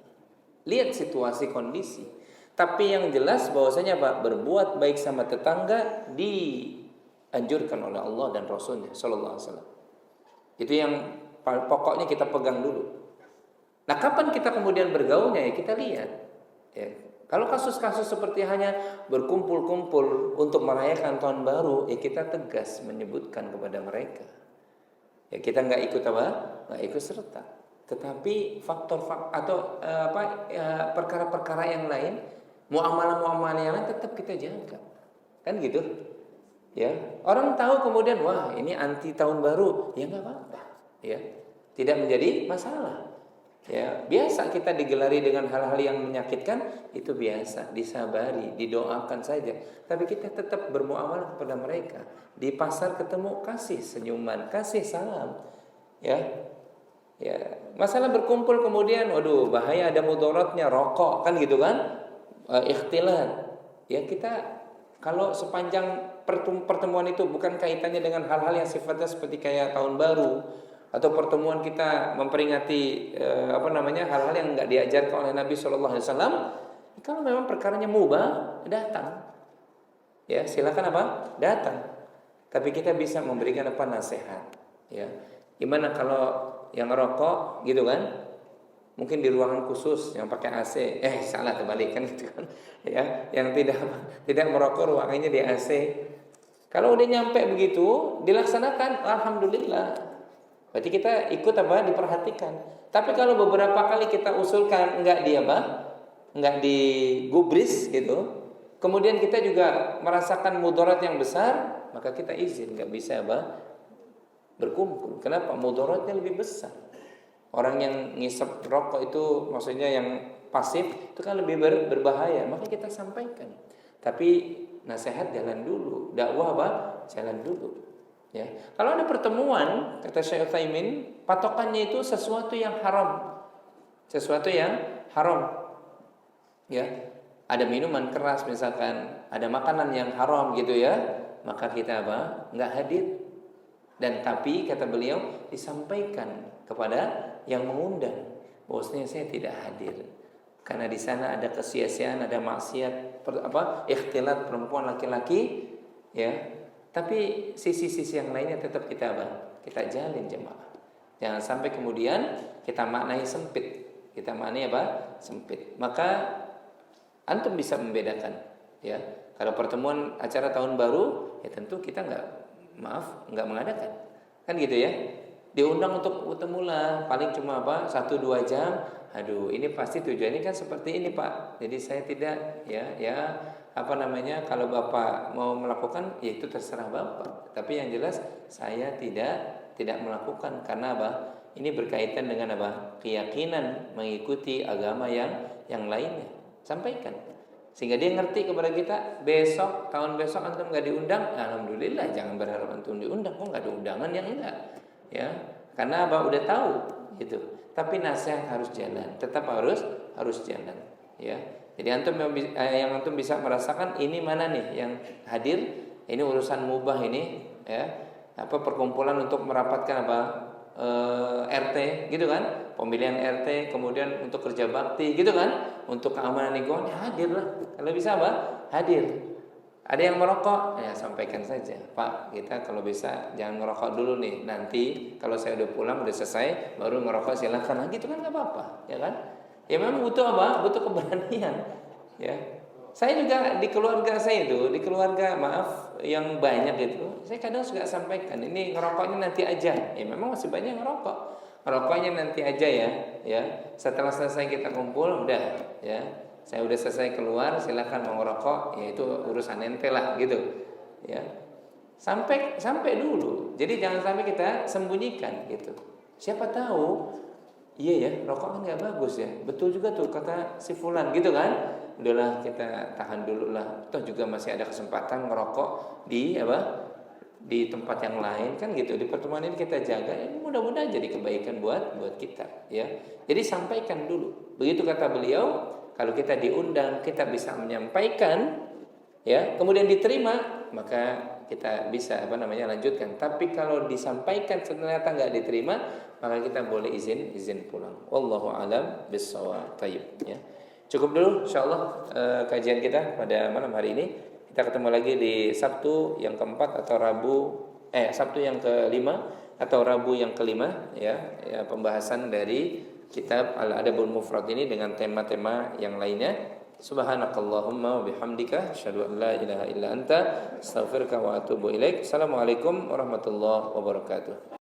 Lihat situasi kondisi. Tapi yang jelas bahwasanya berbuat baik sama tetangga dianjurkan oleh Allah dan Rasulnya Sallallahu Alaihi Wasallam. Itu yang pokoknya kita pegang dulu. Nah, kapan kita kemudian bergaulnya ya kita lihat. Ya. Kalau kasus-kasus seperti hanya berkumpul-kumpul untuk merayakan tahun baru, ya kita tegas menyebutkan kepada mereka. Ya kita nggak ikut nggak ikut serta. Tetapi perkara-perkara yang lain, muamalah-muamalah yang lain tetap kita jaga, kan gitu. Ya orang tahu kemudian wah ini anti tahun baru, ya nggak apa-apa, ya tidak menjadi masalah. Ya biasa kita digelari dengan hal-hal yang menyakitkan, itu biasa, disabari, didoakan saja. Tapi kita tetap bermuamalah kepada mereka. Di pasar ketemu kasih senyuman, kasih salam. Ya, masalah berkumpul kemudian, waduh bahaya ada mudaratnya, rokok kan gitu kan, ikhtilat. Ya kita kalau sepanjang pertemuan itu bukan kaitannya dengan hal-hal yang sifatnya seperti kayak tahun baru, atau pertemuan kita memperingati hal-hal yang enggak diajarkan oleh Nabi Shallallahu Alaihi Wasallam, kalau memang perkaranya mubah, datang, ya silakan datang. Tapi kita bisa memberikan nasihat, ya. Gimana kalau yang ngerokok gitu kan, mungkin di ruangan khusus yang pakai AC, salah terbalik kan gitu kan, ya, yang tidak merokok ruangannya di AC. Kalau udah nyampe begitu, dilaksanakan, alhamdulillah. Berarti kita ikut diperhatikan. Tapi kalau beberapa kali kita usulkan enggak digubris gitu, kemudian kita juga merasakan mudarat yang besar, maka kita izin, enggak bisa berkumpul. Kenapa? Mudaratnya lebih besar. Orang yang ngisep rokok itu maksudnya yang pasif itu kan lebih berbahaya, maka kita sampaikan. Tapi nasihat jalan dulu, dakwah jalan dulu. Ya, kalau ada pertemuan, kata Syekh Utsaimin, patokannya itu sesuatu yang haram. Sesuatu yang haram. Ya. Ada minuman keras misalkan, ada makanan yang haram gitu ya, maka kita enggak hadir. Dan tapi kata beliau disampaikan kepada yang mengundang, bahwasanya saya tidak hadir. Karena di sana ada kesia-siaan, ada maksiat, ikhtilat perempuan laki-laki, ya. Tapi sisi-sisi yang lainnya tetap kita apa? Kita jalin jemaah. Jangan sampai kemudian kita maknai sempit. Kita maknai apa? Sempit. Maka antum bisa membedakan, ya. Kalau pertemuan acara tahun baru, ya tentu kita nggak mengadakan, kan gitu ya. Diundang untuk ketemu lah, paling cuma apa? 1-2 jam. Aduh, ini pasti tujuannya kan seperti ini Pak. Jadi saya tidak, apa namanya? Kalau Bapak mau melakukan, ya itu terserah Bapak. Tapi yang jelas saya tidak melakukan karena apa? Ini berkaitan dengan apa? Keyakinan mengikuti agama yang lainnya. Sampaikan sehingga dia ngerti kepada kita. Tahun besok antum nggak diundang, alhamdulillah, jangan berharap antum diundang. Kok nggak ada undangan yang enggak, ya, karena apa? Udah tahu gitu. Tapi nasihat harus jalan, tetap harus jalan, ya. Jadi antum yang antum bisa merasakan ini mana nih yang hadir, ini urusan mubah ini, ya, apa perkumpulan untuk merapatkan apa? RT gitu kan, pemilihan RT, kemudian untuk kerja bakti gitu kan, untuk keamanan lingkungan, ya hadir lah. Kalau bisa apa? Hadir. Ada yang merokok, ya sampaikan saja, Pak, kita kalau bisa jangan ngerokok dulu nih. Nanti kalau saya udah pulang udah selesai baru ngerokok silakan. Nah, gitu kan nggak apa-apa, ya kan? Ya memang butuh apa? Butuh keberanian, ya. Saya juga di keluarga saya itu, di keluarga yang banyak itu, saya kadang suka sampaikan, ini ngerokoknya nanti aja. Ya memang masih banyak ngerokok. Ngerokoknya nanti aja ya. Setelah selesai kita kumpul, udah ya. Saya udah selesai keluar, silakan mau ngerokok, ya itu urusan ente lah gitu. Ya. Sampai dulu. Jadi jangan sampai kita sembunyikan gitu. Siapa tahu, iya ya, rokok kan nggak bagus ya. Betul juga tuh kata si fulan gitu kan. Udahlah kita tahan dulu lah. Toh juga masih ada kesempatan ngerokok di tempat yang lain kan gitu. Di pertemuan ini kita jaga, ya mudah-mudahan jadi kebaikan buat kita, ya. Jadi sampaikan dulu. Begitu kata beliau, kalau kita diundang kita bisa menyampaikan, ya, kemudian diterima, maka kita bisa lanjutkan. Tapi kalau disampaikan ternyata nggak diterima, maka kita boleh izin pulang. Wallahu a'lam bishawab. Tayyib, ya. Cukup dulu insyaallah kajian kita pada malam hari ini. Kita ketemu lagi di Sabtu yang keempat atau Sabtu yang kelima atau Rabu yang kelima, ya pembahasan dari kitab Al-Adabul Mufrad ini dengan tema-tema yang lainnya. Subhanakallahumma wa bihamdika asyhadu an la ilaha illa anta astaghfiruka wa atubu ilaik. Assalamualaikum warahmatullahi wabarakatuh.